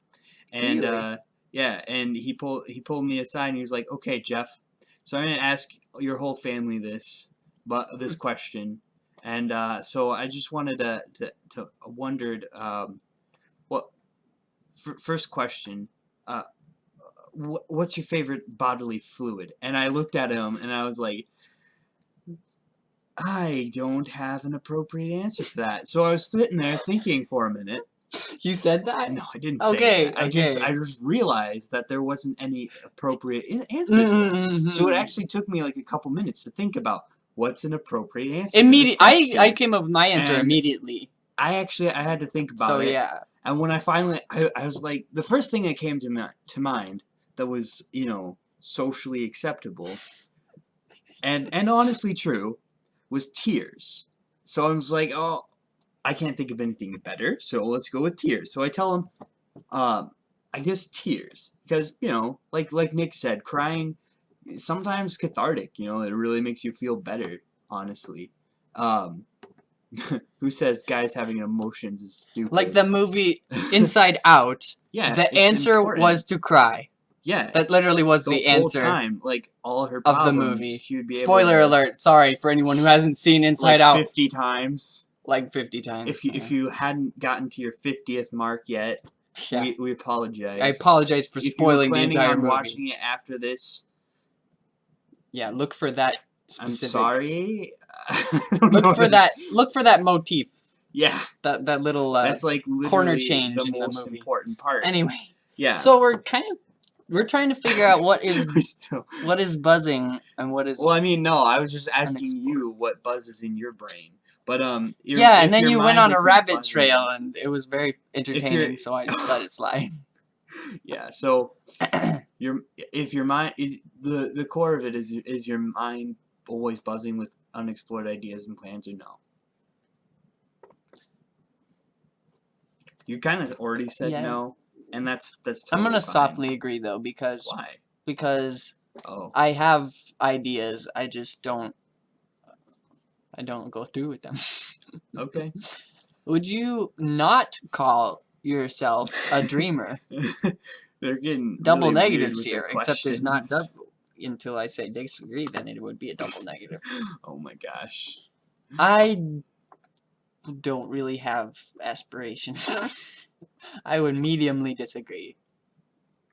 Speaker 1: And
Speaker 2: really?
Speaker 1: yeah, and he pulled me aside and he was like, "Okay, Jeff, so I'm gonna ask your whole family this question." And so I just wanted to wondered what first question, what's your favorite bodily fluid? And I looked at him and I was like, I don't have an appropriate answer for that. So I was sitting there thinking for a minute.
Speaker 2: You said that?
Speaker 1: No, I didn't say that.
Speaker 2: Okay.
Speaker 1: I just realized that there wasn't any appropriate answer for that. So it actually took me like a couple minutes to think about what's an appropriate answer.
Speaker 2: I came up with my answer immediately.
Speaker 1: I had to think about it.
Speaker 2: So yeah.
Speaker 1: And when I finally, I was like, the first thing that came to mind that was, socially acceptable and honestly true was tears. So I was like, oh, I can't think of anything better, so let's go with tears. So I tell him, I guess tears. Because, like Nick said, crying is sometimes cathartic, it really makes you feel better, honestly. Who says guys having emotions is stupid?
Speaker 2: Like the movie Inside Out,
Speaker 1: yeah,
Speaker 2: the answer was to cry.
Speaker 1: Yeah.
Speaker 2: That literally was the answer.
Speaker 1: Whole time, like, all her
Speaker 2: problems, of the movie.
Speaker 1: She would be
Speaker 2: Spoiler alert, sorry for anyone who hasn't seen Inside Out.
Speaker 1: 50 times.
Speaker 2: Like 50 times.
Speaker 1: If you hadn't gotten to your 50th mark yet,
Speaker 2: yeah.
Speaker 1: we apologize.
Speaker 2: I apologize for spoiling the entire movie.
Speaker 1: Watching it after this.
Speaker 2: Yeah, look for that specific.
Speaker 1: I'm sorry.
Speaker 2: Look for that motif.
Speaker 1: Yeah.
Speaker 2: That little
Speaker 1: that's like
Speaker 2: corner change
Speaker 1: the
Speaker 2: in the
Speaker 1: most
Speaker 2: movie.
Speaker 1: Important part.
Speaker 2: Anyway.
Speaker 1: Yeah.
Speaker 2: So we're trying to figure out what is buzzing and what is.
Speaker 1: Well, I mean, no, I was just asking you what buzzes in your brain. But
Speaker 2: yeah, and then you went on a rabbit trail, and it was very entertaining. So I just let it slide.
Speaker 1: Yeah. So, if your mind is the core of it is your mind always buzzing with unexplored ideas and plans, or no? You kind of already said no, and that's. Totally
Speaker 2: I'm gonna
Speaker 1: fine.
Speaker 2: softly agree though because
Speaker 1: why?
Speaker 2: Because I have ideas, I just don't. I don't go through with them.
Speaker 1: Okay.
Speaker 2: Would you not call yourself a dreamer?
Speaker 1: They're getting
Speaker 2: double
Speaker 1: really
Speaker 2: negatives here, except
Speaker 1: questions.
Speaker 2: there's not double. Until I say disagree, then it would be a double negative.
Speaker 1: Oh my gosh.
Speaker 2: I don't really have aspirations. I would mediumly disagree.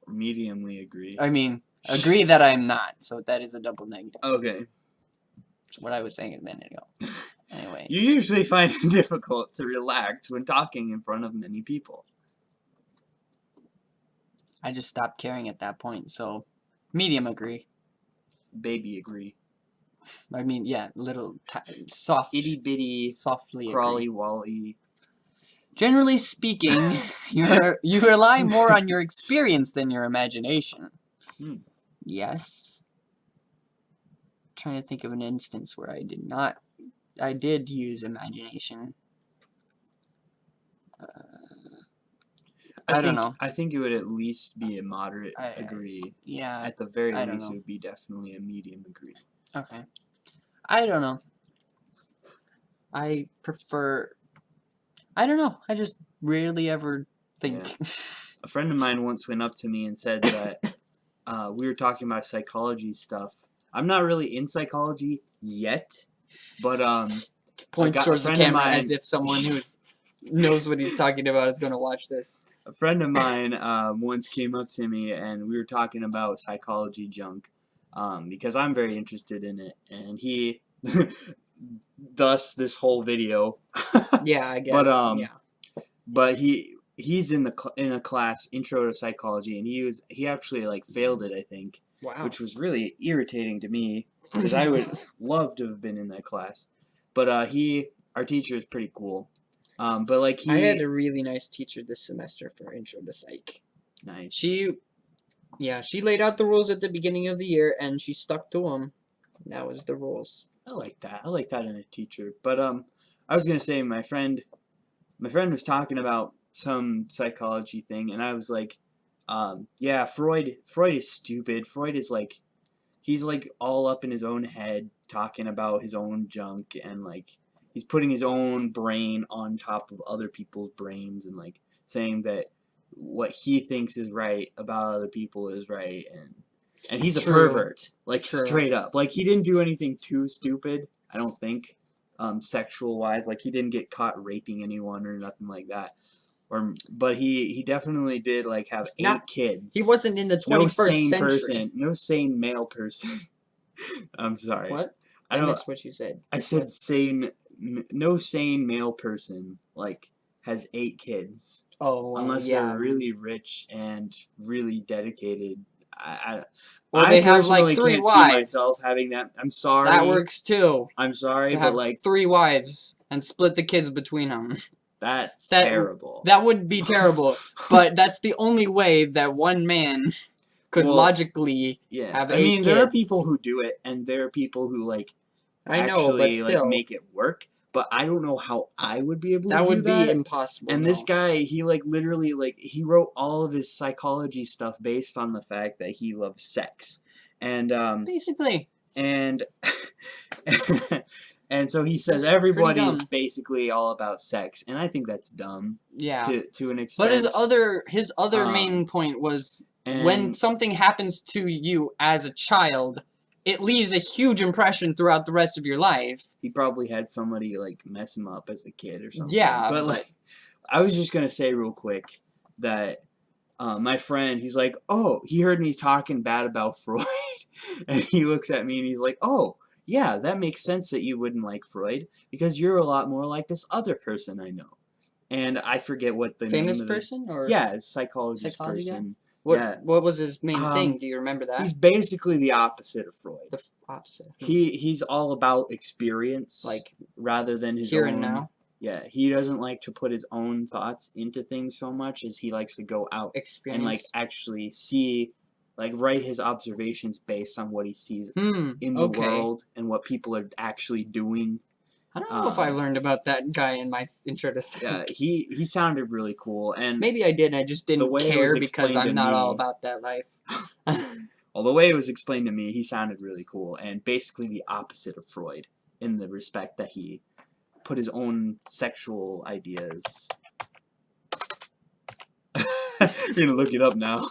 Speaker 1: Mediumly agree.
Speaker 2: I mean, agree that I'm not, so that is a double negative.
Speaker 1: Okay.
Speaker 2: That's what I was saying a minute ago. Anyway.
Speaker 1: You usually find it difficult to relax when talking in front of many people.
Speaker 2: I just stopped caring at that point, so medium agree.
Speaker 1: Baby agree.
Speaker 2: I mean, yeah, little soft,
Speaker 1: itty bitty,
Speaker 2: softly
Speaker 1: crawly wally.
Speaker 2: Generally speaking, you rely more on your experience than your imagination. Yes. Trying to think of an instance where I did not. I did use imagination. I don't know.
Speaker 1: I think it would at least be a moderate agree.
Speaker 2: Yeah.
Speaker 1: At the very least, it would be definitely a medium agree.
Speaker 2: Okay. I don't know. I prefer. I don't know. I just rarely ever think.
Speaker 1: Yeah. A friend of mine once went up to me and said that we were talking about psychology stuff. I'm not really in psychology yet, but
Speaker 2: Points towards the camera as if someone who knows what he's talking about is going to watch this.
Speaker 1: A friend of mine once came up to me and we were talking about psychology junk because I'm very interested in it, and he, thus this whole video.
Speaker 2: Yeah, I guess.
Speaker 1: But he's in a class, Intro to Psychology, and he actually like failed it, I think.
Speaker 2: Wow.
Speaker 1: Which was really irritating to me because I would love to have been in that class. But our teacher is pretty cool. But like
Speaker 2: I had a really nice teacher this semester for Intro to Psych.
Speaker 1: Nice.
Speaker 2: She laid out the rules at the beginning of the year, and she stuck to them. That was the rules.
Speaker 1: I like that. I like that in a teacher. But I was gonna say my friend was talking about some psychology thing, and I was like, yeah, Freud is stupid. Freud is like, he's like all up in his own head talking about his own junk, and like he's putting his own brain on top of other people's brains, and like saying that what he thinks is right about other people is right, and he's a pervert, like straight up. Like he didn't do anything too stupid, I don't think, sexual wise. Like he didn't get caught raping anyone or nothing like that. But he definitely did like have 8 kids.
Speaker 2: He wasn't in the 21st century.
Speaker 1: No sane male person. I'm sorry.
Speaker 2: What? I missed what you said.
Speaker 1: I said no sane male person like has 8 kids.
Speaker 2: Oh,
Speaker 1: unless they're really rich and really dedicated.
Speaker 2: Well, they have like 3
Speaker 1: can't
Speaker 2: wives.
Speaker 1: See myself having that. I'm sorry.
Speaker 2: That works too.
Speaker 1: I'm sorry,
Speaker 2: to
Speaker 1: but
Speaker 2: have
Speaker 1: like
Speaker 2: 3 wives and split the kids between them.
Speaker 1: That's terrible.
Speaker 2: That would be terrible, but that's the only way that one man could logically have 8 kids.
Speaker 1: There are people who do it, and there are people who like like make it work. But I don't know how I would be able to do that. That would be
Speaker 2: impossible.
Speaker 1: And this guy, he like literally like he wrote all of his psychology stuff based on the fact that he loves sex, and
Speaker 2: basically,
Speaker 1: and and so he says everybody's basically all about sex, and I think that's dumb.
Speaker 2: Yeah.
Speaker 1: To an extent.
Speaker 2: But his other main point was when something happens to you as a child, it leaves a huge impression throughout the rest of your life.
Speaker 1: He probably had somebody like mess him up as a kid or something.
Speaker 2: Yeah.
Speaker 1: But like, I was just gonna say real quick that my friend, he's like, oh, he heard me talking bad about Freud, and he looks at me and he's like, oh, yeah, that makes sense that you wouldn't like Freud because you're a lot more like this other person I know, and I forget what the
Speaker 2: famous
Speaker 1: name of
Speaker 2: person or
Speaker 1: psychologist person.
Speaker 2: What was his main thing? Do you remember that?
Speaker 1: He's basically the opposite of Freud.
Speaker 2: The opposite.
Speaker 1: He's all about experience, like rather than his
Speaker 2: here
Speaker 1: own.
Speaker 2: And now.
Speaker 1: Yeah, he doesn't like to put his own thoughts into things so much as he likes to go out and like actually see, like write his observations based on what he sees in the world and what people are actually doing.
Speaker 2: I don't know if I learned about that guy in my Intro to Psych.
Speaker 1: Yeah, he sounded really cool, and
Speaker 2: maybe I did. I just didn't care because I'm not all about that life.
Speaker 1: Well, the way it was explained to me, he sounded really cool, and basically the opposite of Freud in the respect that he put his own sexual ideas. You're gonna look it up now.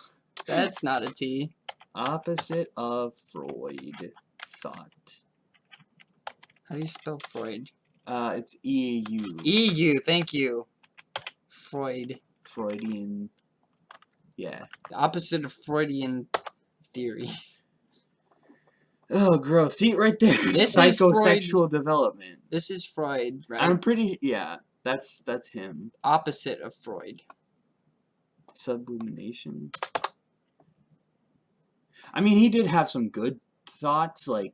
Speaker 2: That's not a T.
Speaker 1: Opposite of Freud thought.
Speaker 2: How do you spell Freud?
Speaker 1: It's E-U.
Speaker 2: E-U, thank you. Freud.
Speaker 1: Freudian. Yeah.
Speaker 2: The opposite of Freudian theory.
Speaker 1: Oh, gross. See, right there.
Speaker 2: This
Speaker 1: psychosexual development.
Speaker 2: This is Freud, right?
Speaker 1: I'm pretty... Yeah, that's him.
Speaker 2: Opposite of Freud.
Speaker 1: Sublimination. I mean, he did have some good thoughts, like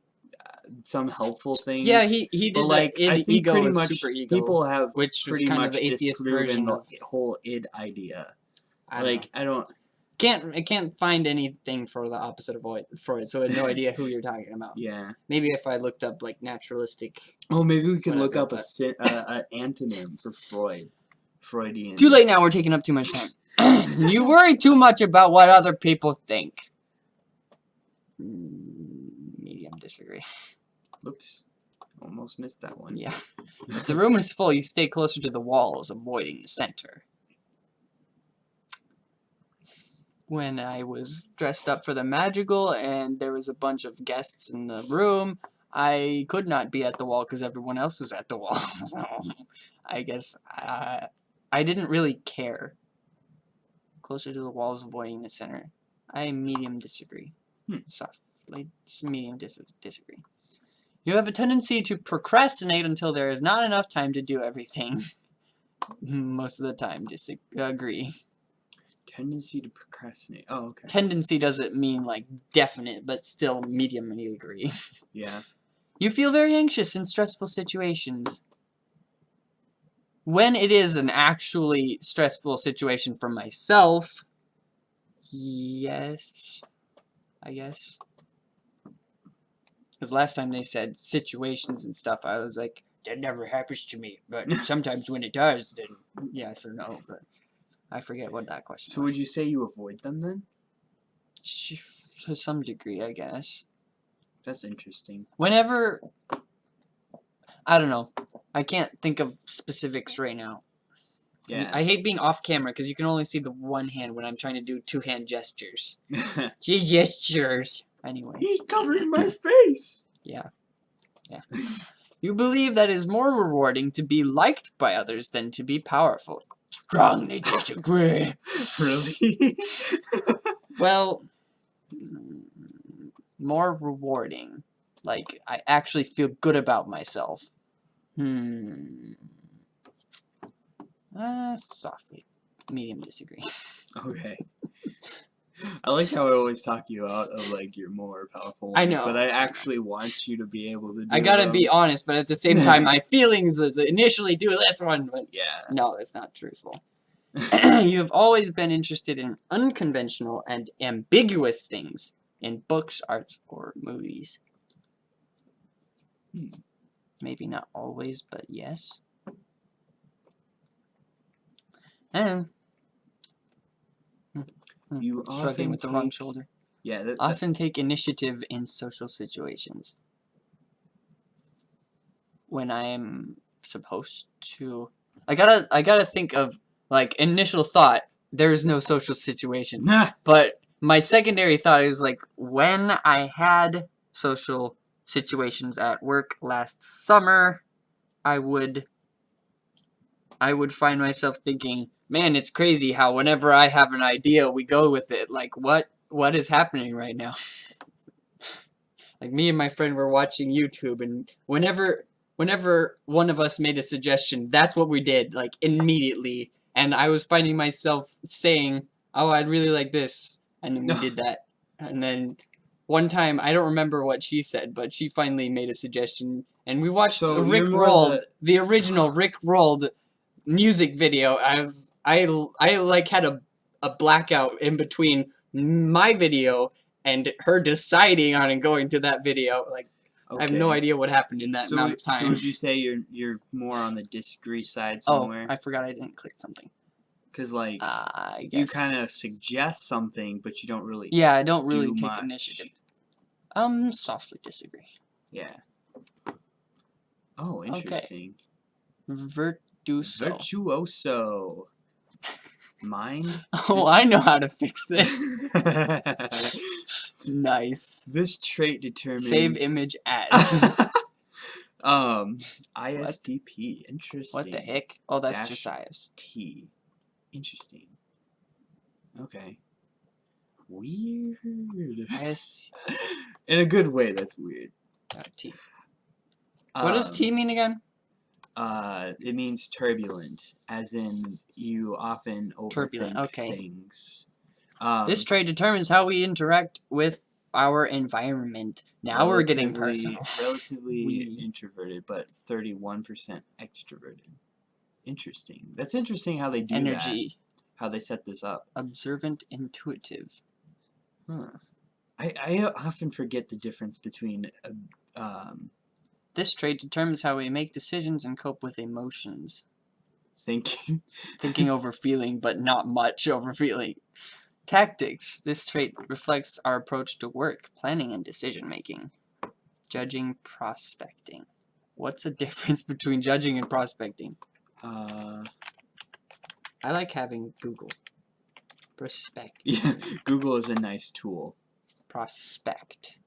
Speaker 1: some helpful things.
Speaker 2: Yeah, he did.
Speaker 1: But like, I think
Speaker 2: ego
Speaker 1: pretty
Speaker 2: is
Speaker 1: much
Speaker 2: super ego,
Speaker 1: people have
Speaker 2: which
Speaker 1: pretty
Speaker 2: kind
Speaker 1: much
Speaker 2: of the atheist version
Speaker 1: the
Speaker 2: of
Speaker 1: whole id idea.
Speaker 2: I can't find anything for the opposite of Freud, so I have no idea who you're talking about.
Speaker 1: Yeah.
Speaker 2: Maybe if I looked up like naturalistic.
Speaker 1: Oh, maybe we could look up an antonym for Freud. Freudian.
Speaker 2: Too late now. We're taking up too much time. You worry too much about what other people think. Medium disagree.
Speaker 1: Oops. Almost missed that one.
Speaker 2: Yeah. If the room is full, you stay closer to the walls, avoiding the center. when I was dressed up for the magical and there was a bunch of guests in the room, I could not be at the wall because everyone else was at the wall. So I guess I didn't really care. Closer to the walls, avoiding the center. I medium disagree. Softly, medium disagree. You have a tendency to procrastinate until there is not enough time to do everything. Most of the time, disagree.
Speaker 1: Tendency to procrastinate. Oh, okay.
Speaker 2: Tendency doesn't mean like definite, but still mediumly agree.
Speaker 1: Yeah.
Speaker 2: You feel very anxious in stressful situations. When it is an actually stressful situation for myself, yes, I guess. Because last time they said situations and stuff, I was like, that never happens to me. But sometimes when it does, then yes or no. But I forget what that question was.
Speaker 1: So would you say you avoid them then?
Speaker 2: To some degree, I guess.
Speaker 1: That's interesting.
Speaker 2: Whenever, I don't know. I can't think of specifics right now.
Speaker 1: Yeah.
Speaker 2: I hate being off camera because you can only see the one hand when I'm trying to do two-hand gestures. Gestures. Anyway.
Speaker 1: He's covering my face!
Speaker 2: Yeah. Yeah. You believe that it is more rewarding to be liked by others than to be powerful. Strongly disagree.
Speaker 1: Really?
Speaker 2: Well, more rewarding. Like, I actually feel good about myself. Softly. Medium disagree.
Speaker 1: Okay. I like how I always talk you out of, like, your more powerful ones,
Speaker 2: I know.
Speaker 1: but I actually want you to be able to do
Speaker 2: I gotta
Speaker 1: them.
Speaker 2: be honest, but at the same time, my feelings is initially do this one, but
Speaker 1: yeah.
Speaker 2: no, it's not truthful. You have always been interested in unconventional and ambiguous things in books, art, or movies. Maybe not always, but yes.
Speaker 1: You
Speaker 2: Shrugging with the wrong shoulder.
Speaker 1: Yeah.
Speaker 2: Often take initiative in social situations. When I am supposed to, I gotta think of like initial thought. There is no social situations, but my secondary thought is like when I had social situations at work last summer, I would find myself thinking, man, it's crazy how whenever I have an idea, we go with it. Like, what is happening right now? Like, me and my friend were watching YouTube, and whenever one of us made a suggestion, that's what we did, like, immediately. And I was finding myself saying, oh, I'd really like this. And then we did that. And then one time, I don't remember what she said, but she finally made a suggestion. And we watched the original Rick Rolled music video. I like had a blackout in between my video and her deciding on and going to that video. Like, okay. I have no idea what happened in that amount of time.
Speaker 1: So would you say you're more on the disagree side somewhere?
Speaker 2: Oh, I forgot I didn't click something.
Speaker 1: Because, like, you kind of suggest something, but you don't really
Speaker 2: I don't really take initiative. Softly disagree.
Speaker 1: Yeah. Oh, interesting.
Speaker 2: Okay.
Speaker 1: Virtuoso. Mind?
Speaker 2: Oh, I know how to fix this. Nice.
Speaker 1: This trait determines...
Speaker 2: Save image as.
Speaker 1: ISTP. Interesting.
Speaker 2: What the heck? Oh, that's Josiah's.
Speaker 1: T. Interesting. Okay. Weird. In a good way, that's weird.
Speaker 2: T. What does T mean again?
Speaker 1: It means turbulent, as in you often overthink things.
Speaker 2: This trait determines how we interact with our environment. Now we're getting personal.
Speaker 1: Relatively introverted, but 31% extroverted. Interesting. That's interesting how they do that. How they set this up.
Speaker 2: Observant, intuitive.
Speaker 1: Huh. I often forget the difference between...
Speaker 2: This trait determines how we make decisions and cope with emotions. Thinking over feeling, but not much over feeling. Tactics. This trait reflects our approach to work, planning, and decision-making. Judging, prospecting. What's the difference between judging and prospecting? I like having Google. Prospect.
Speaker 1: Yeah, Google is a nice tool.
Speaker 2: Prospect.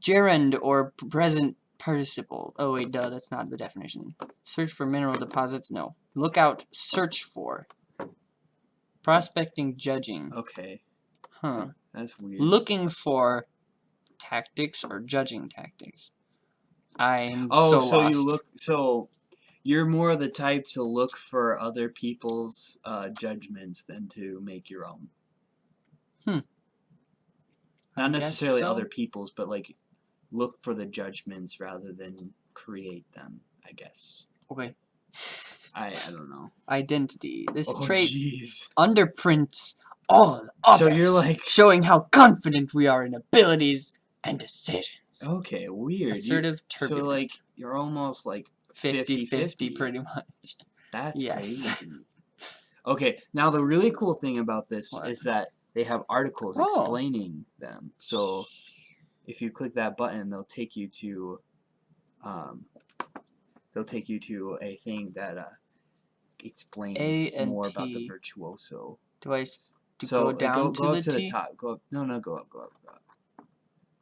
Speaker 2: Gerund or present participle. Oh wait, duh, that's not the definition. Search for mineral deposits. No. Look out. Search for. Prospecting, judging.
Speaker 1: Okay.
Speaker 2: Huh.
Speaker 1: That's weird.
Speaker 2: Looking for tactics or judging tactics. I'm
Speaker 1: so
Speaker 2: lost.
Speaker 1: you look. So you're more the type to look for other people's judgments than to make your own. Not necessarily
Speaker 2: so.
Speaker 1: other people's, but like look for the judgments rather than create them, I guess.
Speaker 2: Okay.
Speaker 1: I don't know.
Speaker 2: Identity. This trait
Speaker 1: Jeez.
Speaker 2: underprints all others,
Speaker 1: So you're like
Speaker 2: showing how confident we are in abilities and decisions.
Speaker 1: Okay, weird.
Speaker 2: Assertive, turbulent.
Speaker 1: So like you're almost like 50-50
Speaker 2: pretty much.
Speaker 1: That's crazy. Okay, now the really cool thing about this is that they have articles explaining them. So if you click that button, they'll take you to a thing that explains more about the virtuoso.
Speaker 2: Do I go down
Speaker 1: go up to
Speaker 2: T?
Speaker 1: the top. Go up. No, go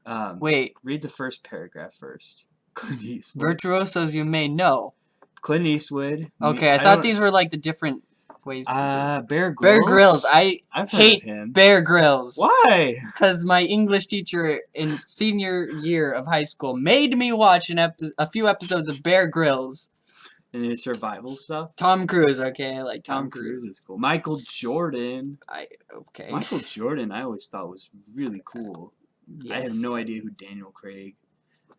Speaker 1: up.
Speaker 2: Wait.
Speaker 1: Read the first paragraph first. Clint Eastwood.
Speaker 2: Virtuosos you may know.
Speaker 1: Clint Eastwood.
Speaker 2: Okay, I thought these were like the different ways to do it.
Speaker 1: Bear Grylls.
Speaker 2: Bear Grylls.
Speaker 1: I've
Speaker 2: hate
Speaker 1: heard of him.
Speaker 2: Bear Grylls.
Speaker 1: Why?
Speaker 2: Because my English teacher in senior year of high school made me watch a few episodes of Bear Grylls.
Speaker 1: And his survival stuff?
Speaker 2: Tom Cruise, okay, I like
Speaker 1: Tom Cruise is cool. Michael Jordan.
Speaker 2: Okay.
Speaker 1: Michael Jordan I always thought was really cool.
Speaker 2: Yes.
Speaker 1: I have no idea who Daniel Craig.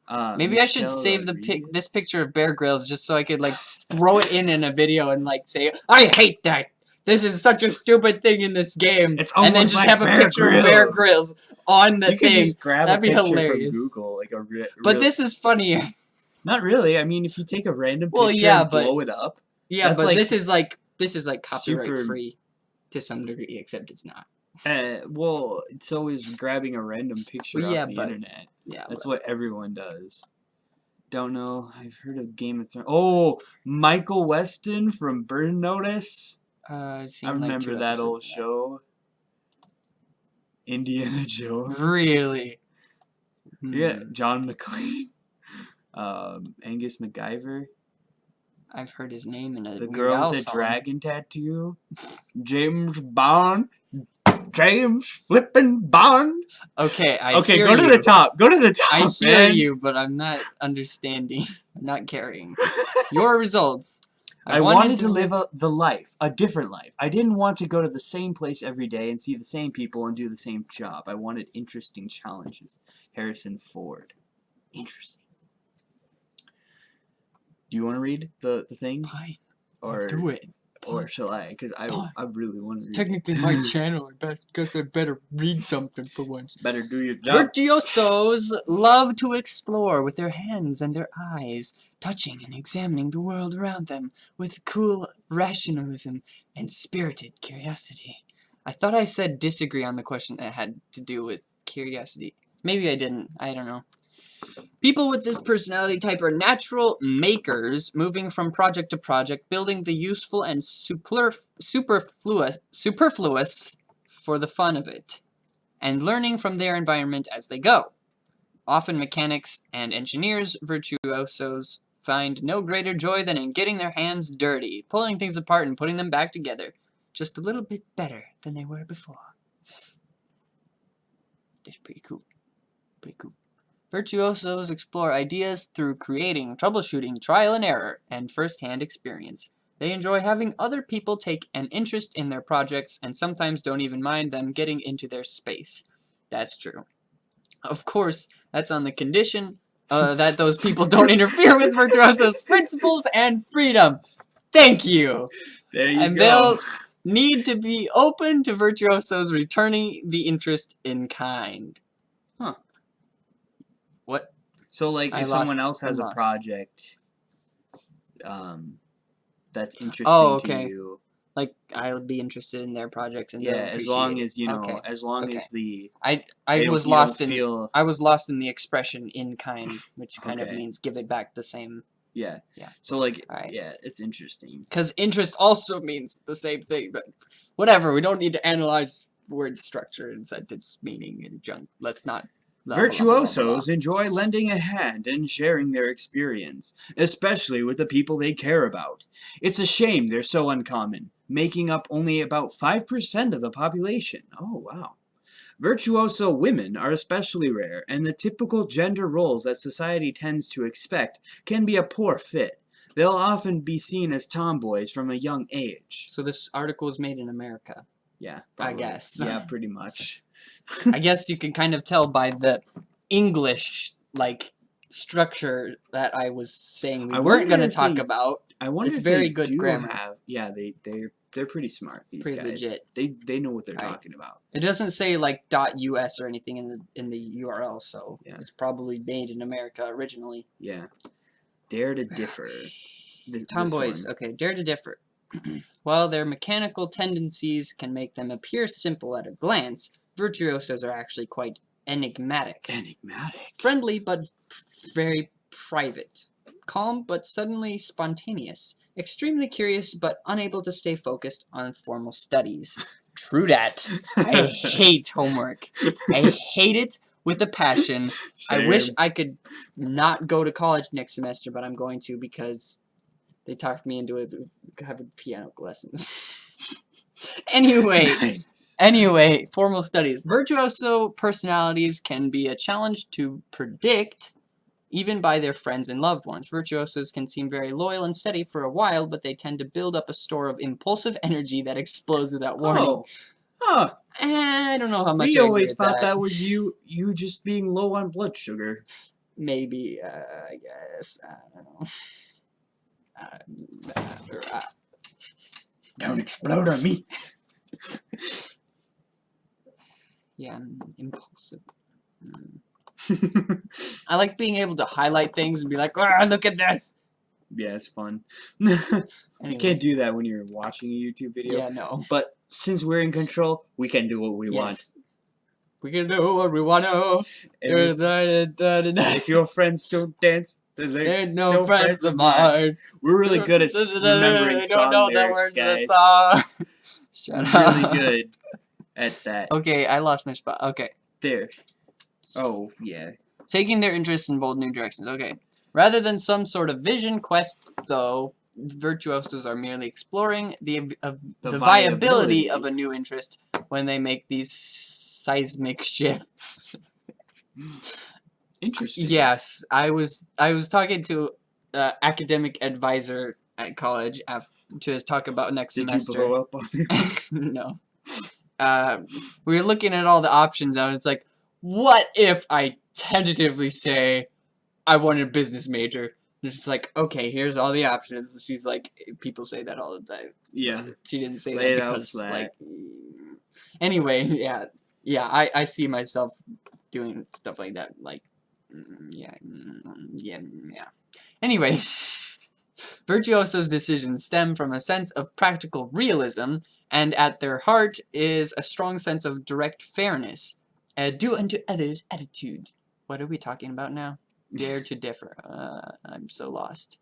Speaker 2: Maybe I should save this picture of Bear Grylls just so I could like throw it in a video and like say, I hate that. This is such a stupid thing in this game. And then just
Speaker 1: like
Speaker 2: have a picture of Bear Grylls on the thing.
Speaker 1: You just grab
Speaker 2: That'd
Speaker 1: a
Speaker 2: be
Speaker 1: picture
Speaker 2: hilarious.
Speaker 1: from Google, like
Speaker 2: but this is funnier.
Speaker 1: Not really. I mean, if you take a random picture and blow it up.
Speaker 2: Yeah, but like, this is like copyright free to some degree, except it's not.
Speaker 1: Well, so is grabbing a random picture off the internet.
Speaker 2: Yeah,
Speaker 1: that's what everyone does. Don't know. I've heard of Game of Thrones. Oh, Michael Weston from Burn Notice. I remember that old show. Indiana Jones.
Speaker 2: Really?
Speaker 1: Yeah, John McClane. Angus MacGyver.
Speaker 2: I've heard his name in a
Speaker 1: The girl with the dragon tattoo. James Bond. James flippin' Bond.
Speaker 2: Okay,
Speaker 1: go to the top. Go to the top.
Speaker 2: I hear you, but I'm not understanding. I'm not carrying. Your results.
Speaker 1: I wanted to live a different life. I didn't want to go to the same place every day and see the same people and do the same job. I wanted interesting challenges. Harrison Ford. Interesting. Do you want to read the thing?
Speaker 2: Fine.
Speaker 1: Or
Speaker 2: do it.
Speaker 1: Or shall I? Because I really want to read.
Speaker 2: It's technically my channel. I guess I better read something for once.
Speaker 1: Better do your job.
Speaker 2: Virtuosos love to explore with their hands and their eyes, touching and examining the world around them with cool rationalism and spirited curiosity. I thought I said disagree on the question that had to do with curiosity. Maybe I didn't. I don't know. People with this personality type are natural makers, moving from project to project, building the useful and superfluous for the fun of it, and learning from their environment as they go. Often mechanics and engineers, virtuosos, find no greater joy than in getting their hands dirty, pulling things apart and putting them back together, just a little bit better than they were before. That's pretty cool. Pretty cool. Virtuosos explore ideas through creating, troubleshooting, trial and error, and first-hand experience. They enjoy having other people take an interest in their projects and sometimes don't even mind them getting into their space. That's true. Of course, that's on the condition that those people don't interfere with virtuosos' principles and freedom. Thank you.
Speaker 1: There you go.
Speaker 2: And they'll need to be open to virtuosos returning the interest in kind.
Speaker 1: Huh.
Speaker 2: What?
Speaker 1: So, like, if someone else has a project that's interesting to you.
Speaker 2: Like, I'll be interested in their projects and
Speaker 1: yeah, as long as, you know, as long as the...
Speaker 2: I was lost in the expression in kind, which kind of means give it back the same
Speaker 1: Yeah.
Speaker 2: Yeah.
Speaker 1: So, like,
Speaker 2: All right.
Speaker 1: yeah, it's interesting.
Speaker 2: Because interest also means the same thing, but whatever. We don't need to analyze word structure and sentence meaning and junk. Let's not. Blah, blah, blah, blah, blah,
Speaker 1: Virtuosos
Speaker 2: blah.
Speaker 1: enjoy lending a hand and sharing their experience, especially with the people they care about. It's a shame they're so uncommon, making up only about 5% of the population. Oh, wow. Virtuoso women are especially rare, and the typical gender roles that society tends to expect can be a poor fit. They'll often be seen as tomboys from a young age.
Speaker 2: So this article was made in America.
Speaker 1: Yeah,
Speaker 2: probably. I guess.
Speaker 1: Yeah, pretty much.
Speaker 2: I guess you can kind of tell by the English, like, structure that I was saying we weren't going to talk about.
Speaker 1: I wonder
Speaker 2: it's
Speaker 1: if
Speaker 2: very
Speaker 1: they
Speaker 2: good
Speaker 1: do
Speaker 2: grammar.
Speaker 1: Yeah, they're pretty smart. These
Speaker 2: pretty
Speaker 1: guys.
Speaker 2: legit.
Speaker 1: They know what they're talking about.
Speaker 2: It doesn't say like .us or anything in the URL, so it's probably made in America originally.
Speaker 1: Yeah. Dare to differ.
Speaker 2: Tomboys, okay, dare to differ. While their mechanical tendencies can make them appear simple at a glance, virtuosos are actually quite enigmatic. Friendly but very private. Calm but suddenly spontaneous. Extremely curious but unable to stay focused on formal studies. True that. I hate homework. I hate it with a passion. Same. I wish I could not go to college next semester, but I'm going to because they talked me into it, having piano lessons. Anyway, formal studies. Virtuoso personalities can be a challenge to predict, even by their friends and loved ones. Virtuosos can seem very loyal and steady for a while, but they tend to build up a store of impulsive energy that explodes without warning. I don't know how much. We always thought that was you
Speaker 1: just being low on blood sugar.
Speaker 2: Maybe, I guess. I don't know.
Speaker 1: Don't explode on me.
Speaker 2: Yeah, I'm impulsive. I like being able to highlight things and be like, look at this.
Speaker 1: Yeah, it's fun. You can't do that when you're watching a YouTube video.
Speaker 2: Yeah, no.
Speaker 1: But since we're in control, we can do what we want.
Speaker 2: We can do what we want to.
Speaker 1: If your friends don't dance,
Speaker 2: they're no friends of mine.
Speaker 1: We're really good at remembering song lyrics, guys. Shut up. Really good at that.
Speaker 2: Okay, I lost my spot. Okay.
Speaker 1: There. Oh, yeah.
Speaker 2: Taking their interest in bold new directions. Okay. Rather than some sort of vision quest, though, virtuosos are merely exploring the viability of a new interest when they make these seismic shifts.
Speaker 1: Interesting.
Speaker 2: Yes, I was talking to an academic advisor at college to talk about next semester.
Speaker 1: Did you blow up on it?
Speaker 2: No. We were looking at all the options, and it's like, what if I tentatively say I wanted a business major? And it's like, okay, here's all the options. She's like, people say that all the time.
Speaker 1: Yeah.
Speaker 2: She didn't say that because, like... Anyway, yeah, I see myself doing stuff like that, like, yeah. Anyway, virtuosos' decisions stem from a sense of practical realism, and at their heart is a strong sense of direct fairness, a do unto others attitude. What are we talking about now? Dare to differ. I'm so lost.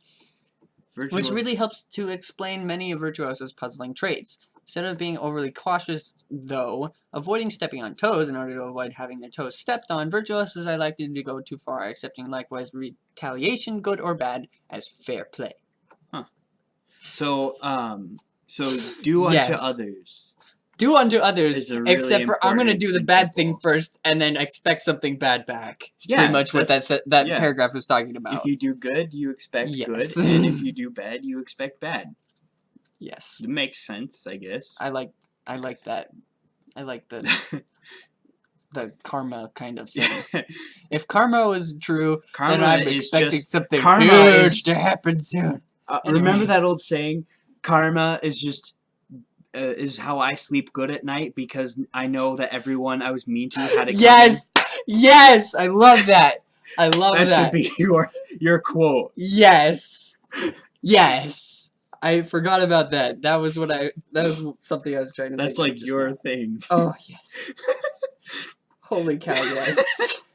Speaker 2: Which really helps to explain many of virtuosos' puzzling traits. Instead of being overly cautious, though, avoiding stepping on toes in order to avoid having their toes stepped on, virtuosos are likely to go too far, accepting likewise retaliation, good or bad, as fair play.
Speaker 1: Huh. So do unto others.
Speaker 2: Do unto others, really except for I'm going to do the bad thing first and then expect something bad back. It's pretty much what that paragraph was talking about.
Speaker 1: If you do good, you expect good, and if you do bad, you expect bad.
Speaker 2: Yes.
Speaker 1: It makes sense, I guess.
Speaker 2: I like that. I like the karma kind of thing. If karma was true, then I'm expecting something huge to happen soon.
Speaker 1: Anyway. Remember that old saying, karma is just... is how I sleep good at night because I know that everyone I was mean to had it.
Speaker 2: Yes, I love that. I love that.
Speaker 1: That should be your quote.
Speaker 2: Yes. I forgot about that. That was something I was trying to.
Speaker 1: That's like your thing.
Speaker 2: Oh yes. Holy cow! Yes.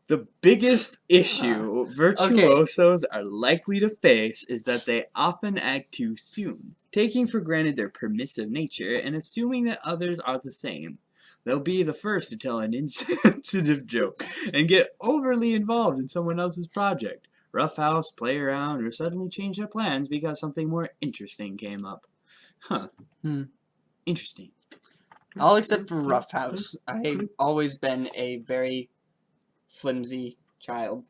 Speaker 1: The biggest issue virtuosos are likely to face is that they often act too soon, taking for granted their permissive nature and assuming that others are the same. They'll be the first to tell an insensitive joke and get overly involved in someone else's project, roughhouse, play around, or suddenly change their plans because something more interesting came up. Huh. Interesting.
Speaker 2: All except for roughhouse. I've always been a very flimsy child.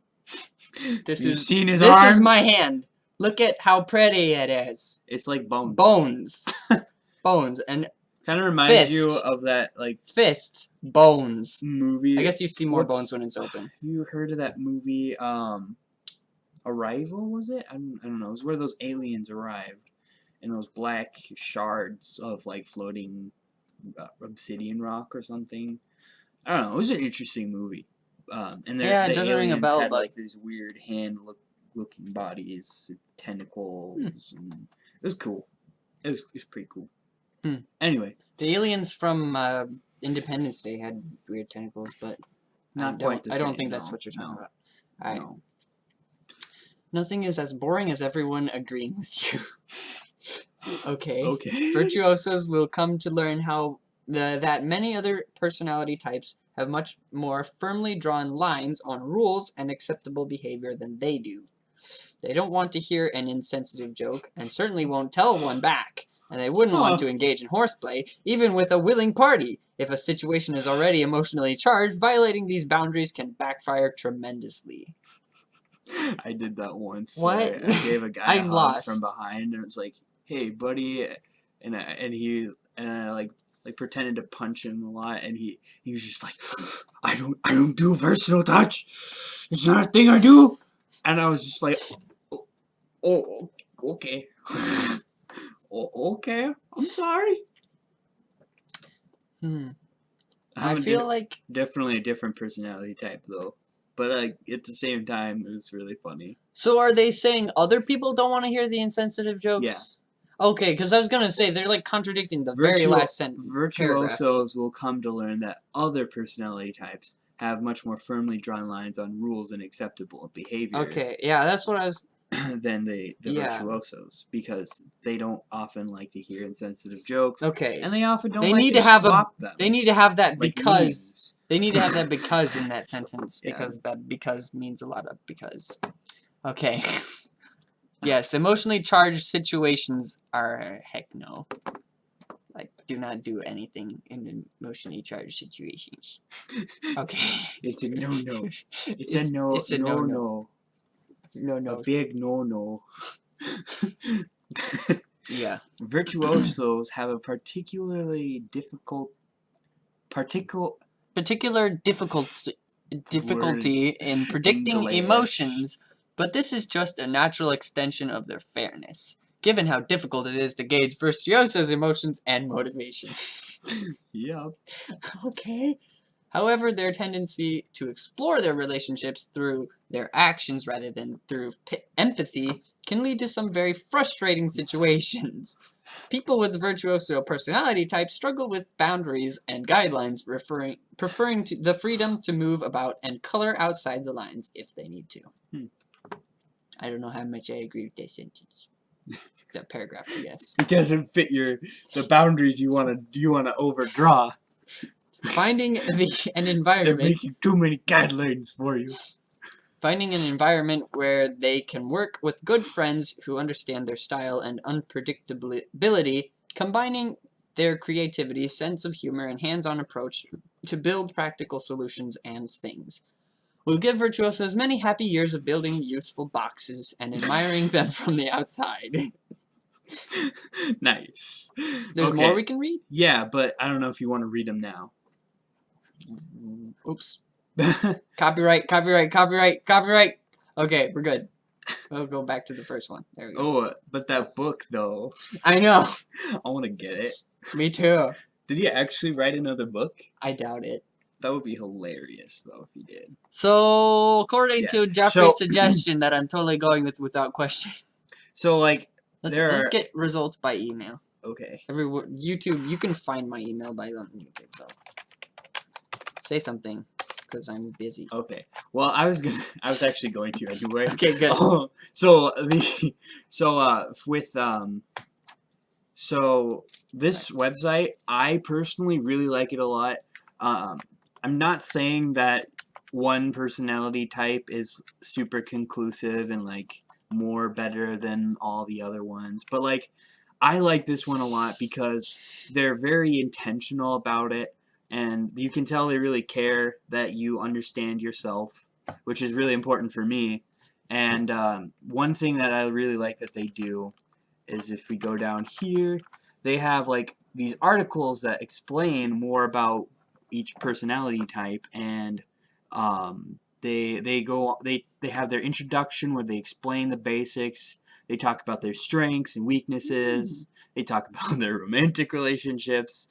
Speaker 2: This is my hand. Look at how pretty it is.
Speaker 1: It's like bones.
Speaker 2: Bones. Bones. And
Speaker 1: kind of reminds you of that, like...
Speaker 2: Fist. Bones.
Speaker 1: Movie.
Speaker 2: I guess you see more bones when it's open.
Speaker 1: Have you heard of that movie, Arrival, was it? I don't know. It was where those aliens arrived. And those black shards of, like, floating obsidian rock or something. I don't know. It was an interesting movie. And
Speaker 2: it doesn't ring a bell,
Speaker 1: had,
Speaker 2: but...
Speaker 1: like, these weird hand-looking bodies, tentacles. And it was cool. It was pretty cool. Anyway.
Speaker 2: The aliens from Independence Day had weird tentacles, but
Speaker 1: not quite the same.
Speaker 2: I don't think that's what you're talking about. All right.
Speaker 1: No.
Speaker 2: Nothing is as boring as everyone agreeing with you. Okay.
Speaker 1: Okay.
Speaker 2: Virtuosos will come to learn how that many other personality types have much more firmly drawn lines on rules and acceptable behavior than they do. They don't want to hear an insensitive joke, and certainly won't tell one back. And they wouldn't want to engage in horseplay, even with a willing party. If a situation is already emotionally charged, violating these boundaries can backfire tremendously.
Speaker 1: I did that once.
Speaker 2: What?
Speaker 1: I gave a guy a hug from behind, and it was like, "Hey, buddy," and I like pretended to punch him a lot, and he was just like, I don't do personal touch. It's not a thing I do. And I was just like, oh okay. Okay, I'm sorry.
Speaker 2: I feel like
Speaker 1: definitely a different personality type though, but at the same time, it was really funny.
Speaker 2: So are they saying other people don't want to hear the insensitive jokes?
Speaker 1: Yeah.
Speaker 2: Okay, because I was gonna say they're like contradicting the very last sentence.
Speaker 1: Virtuosos will come to learn that other personality types have much more firmly drawn lines on rules and acceptable behavior.
Speaker 2: Okay, yeah, that's what I was.
Speaker 1: Than the virtuosos, because they don't often like to hear insensitive jokes.
Speaker 2: Okay,
Speaker 1: and they often don't.
Speaker 2: They
Speaker 1: like
Speaker 2: need
Speaker 1: to
Speaker 2: have
Speaker 1: swap them.
Speaker 2: They need to have that
Speaker 1: like
Speaker 2: because.
Speaker 1: memes.
Speaker 2: They need to have that because in that sentence
Speaker 1: Yeah.
Speaker 2: because that because means a lot of because. Okay. Yes, emotionally charged situations are heck no. Like, do not do anything in emotionally charged situations. Okay.
Speaker 1: It's a no-no. It's a no.
Speaker 2: It's a
Speaker 1: no-no.
Speaker 2: No.
Speaker 1: A big no-no.
Speaker 2: Yeah.
Speaker 1: Virtuosos have a particular
Speaker 2: difficulty in predicting emotions, but this is just a natural extension of their fairness, given how difficult it is to gauge virtuosos' emotions and motivations.
Speaker 1: Yep.
Speaker 2: Okay. However, their tendency to explore their relationships through their actions rather than through empathy can lead to some very frustrating situations. People with virtuoso personality types struggle with boundaries and guidelines, preferring to the freedom to move about and color outside the lines if they need to. I don't know how much I agree with that sentence. That paragraph, I guess.
Speaker 1: It doesn't fit the boundaries you wanna overdraw.
Speaker 2: Finding an environment...
Speaker 1: They're making too many guidelines for you.
Speaker 2: Finding an environment where they can work with good friends who understand their style and unpredictability, combining their creativity, sense of humor, and hands-on approach to build practical solutions and things. We'll give virtuosos many happy years of building useful boxes and admiring them from the outside.
Speaker 1: Nice.
Speaker 2: There's more we can read?
Speaker 1: Yeah, but I don't know if you want to read them now.
Speaker 2: Oops. Copyright. Okay, we're good. We'll go back to the first one. There we go.
Speaker 1: Oh, but that book, though.
Speaker 2: I know.
Speaker 1: I want to get it.
Speaker 2: Me too.
Speaker 1: Did he actually write another book?
Speaker 2: I doubt it.
Speaker 1: That would be hilarious, though, if he did.
Speaker 2: So, according to Jeffrey's suggestion that I'm totally going with without question.
Speaker 1: So, like,
Speaker 2: let's get results by email.
Speaker 1: Okay.
Speaker 2: YouTube, you can find my email by on YouTube, so. Say something. because I'm busy.
Speaker 1: Okay. Well, I was actually going to anyway.
Speaker 2: Okay, good.
Speaker 1: So this website, I personally really like it a lot. I'm not saying that one personality type is super conclusive and like more better than all the other ones, but like I like this one a lot because they're very intentional about it, and you can tell they really care that you understand yourself, which is really important for me. And one thing that I really like that they do is if we go down here, they have like these articles that explain more about each personality type, and they have their introduction where they explain the basics. They talk about their strengths and weaknesses. They talk about their romantic relationships,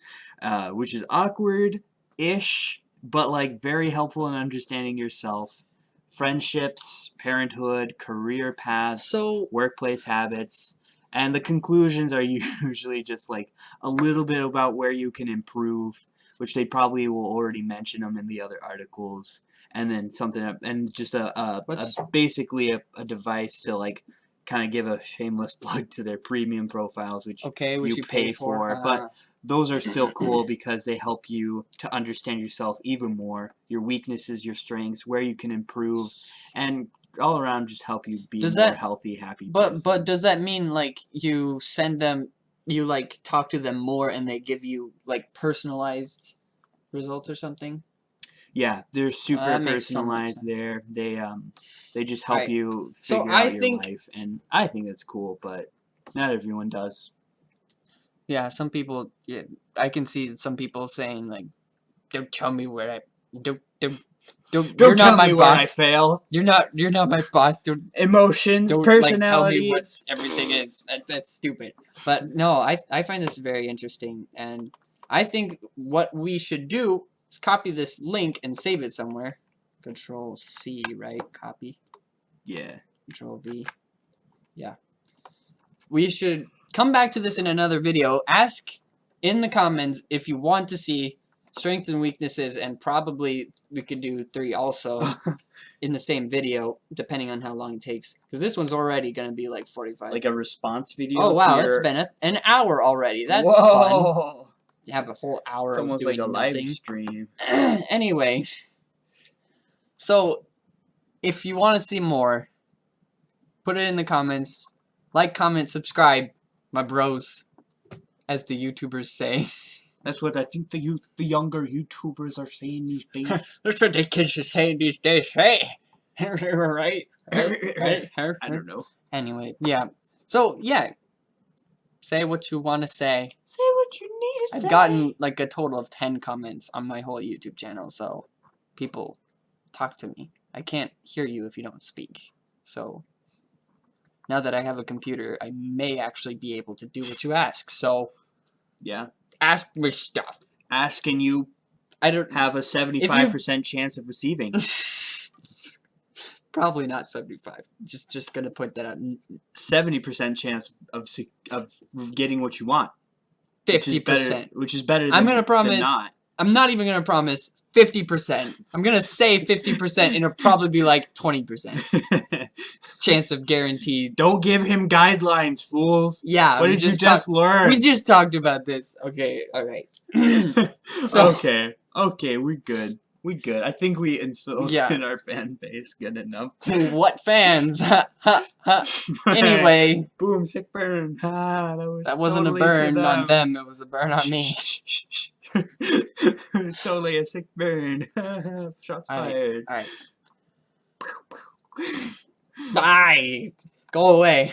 Speaker 1: which is awkward-ish, but like very helpful in understanding yourself. Friendships, parenthood, career paths, workplace habits. And the conclusions are usually just like a little bit about where you can improve, which they probably will already mention them in the other articles. And then something, and just basically a device to like kind of give a shameless plug to their premium profiles, which you pay for. But those are still cool because they help you to understand yourself even more, your weaknesses, your strengths, where you can improve, and all around just help you be a more healthy, happy person.
Speaker 2: But does that mean like you send them, you like talk to them more and they give you like personalized results or something?
Speaker 1: Yeah, they're super personalized there. They just help you figure out your life, and I think that's cool, but not everyone does.
Speaker 2: Yeah, some people. Yeah, I can see some people saying like, "Don't tell me where I don't
Speaker 1: Don't tell me where I fail.
Speaker 2: You're not my boss. Don't
Speaker 1: emotions, personalities.
Speaker 2: Like, tell me what everything is. That's stupid." But no, I find this very interesting, and I think what we should do is copy this link and save it somewhere. Control C, right? Copy.
Speaker 1: Yeah.
Speaker 2: Control V. Yeah. We should come back to this in another video. Ask in the comments if you want to see strengths and weaknesses, and probably we could do 3 also in the same video, depending on how long it takes. Because this one's already going to be like 45.
Speaker 1: Like a response video?
Speaker 2: Oh, wow, it's been an hour already. That's fun. You have a whole hour of doing nothing.
Speaker 1: Live stream.
Speaker 2: Anyway, so if you want to see more, put it in the comments. Like, comment, subscribe, my bros, as the YouTubers say.
Speaker 1: That's what I think the younger YouTubers are saying these days.
Speaker 2: That's what the kids are saying these days. Hey, right?
Speaker 1: I don't know.
Speaker 2: Anyway, yeah. So yeah, say what you want to say.
Speaker 1: Say what you need to say.
Speaker 2: I've gotten like a total of 10 comments on my whole YouTube channel. So people, talk to me. I can't hear you if you don't speak. So now that I have a computer, I may actually be able to do what you ask. So
Speaker 1: yeah. Ask me stuff. Asking you, I don't have a 75% chance of receiving.
Speaker 2: Probably not 75. Just gonna put that out.
Speaker 1: 70% chance of getting what you want.
Speaker 2: 50%,
Speaker 1: which is better.
Speaker 2: I'm gonna promise.
Speaker 1: Not.
Speaker 2: I'm not even gonna promise 50%. I'm gonna say 50%, and it'll probably be like 20% chance of guaranteed.
Speaker 1: Don't give him guidelines, fools.
Speaker 2: Yeah.
Speaker 1: What did you just learn?
Speaker 2: We just talked about this. Okay. All right.
Speaker 1: Okay. We're good. We good. I think we insulted our fan base good enough.
Speaker 2: What fans? Anyway.
Speaker 1: Boom, sick burn.
Speaker 2: That wasn't a burn on them. It was a burn on me.
Speaker 1: It's totally a sick burn. Shots fired.
Speaker 2: All right. Bye. Go away.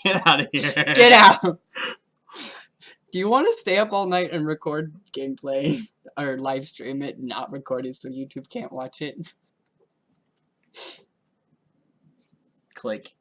Speaker 1: Get out of here.
Speaker 2: Get out. Do you want to stay up all night and record gameplay or live stream it and not record it so YouTube can't watch it?
Speaker 1: Click.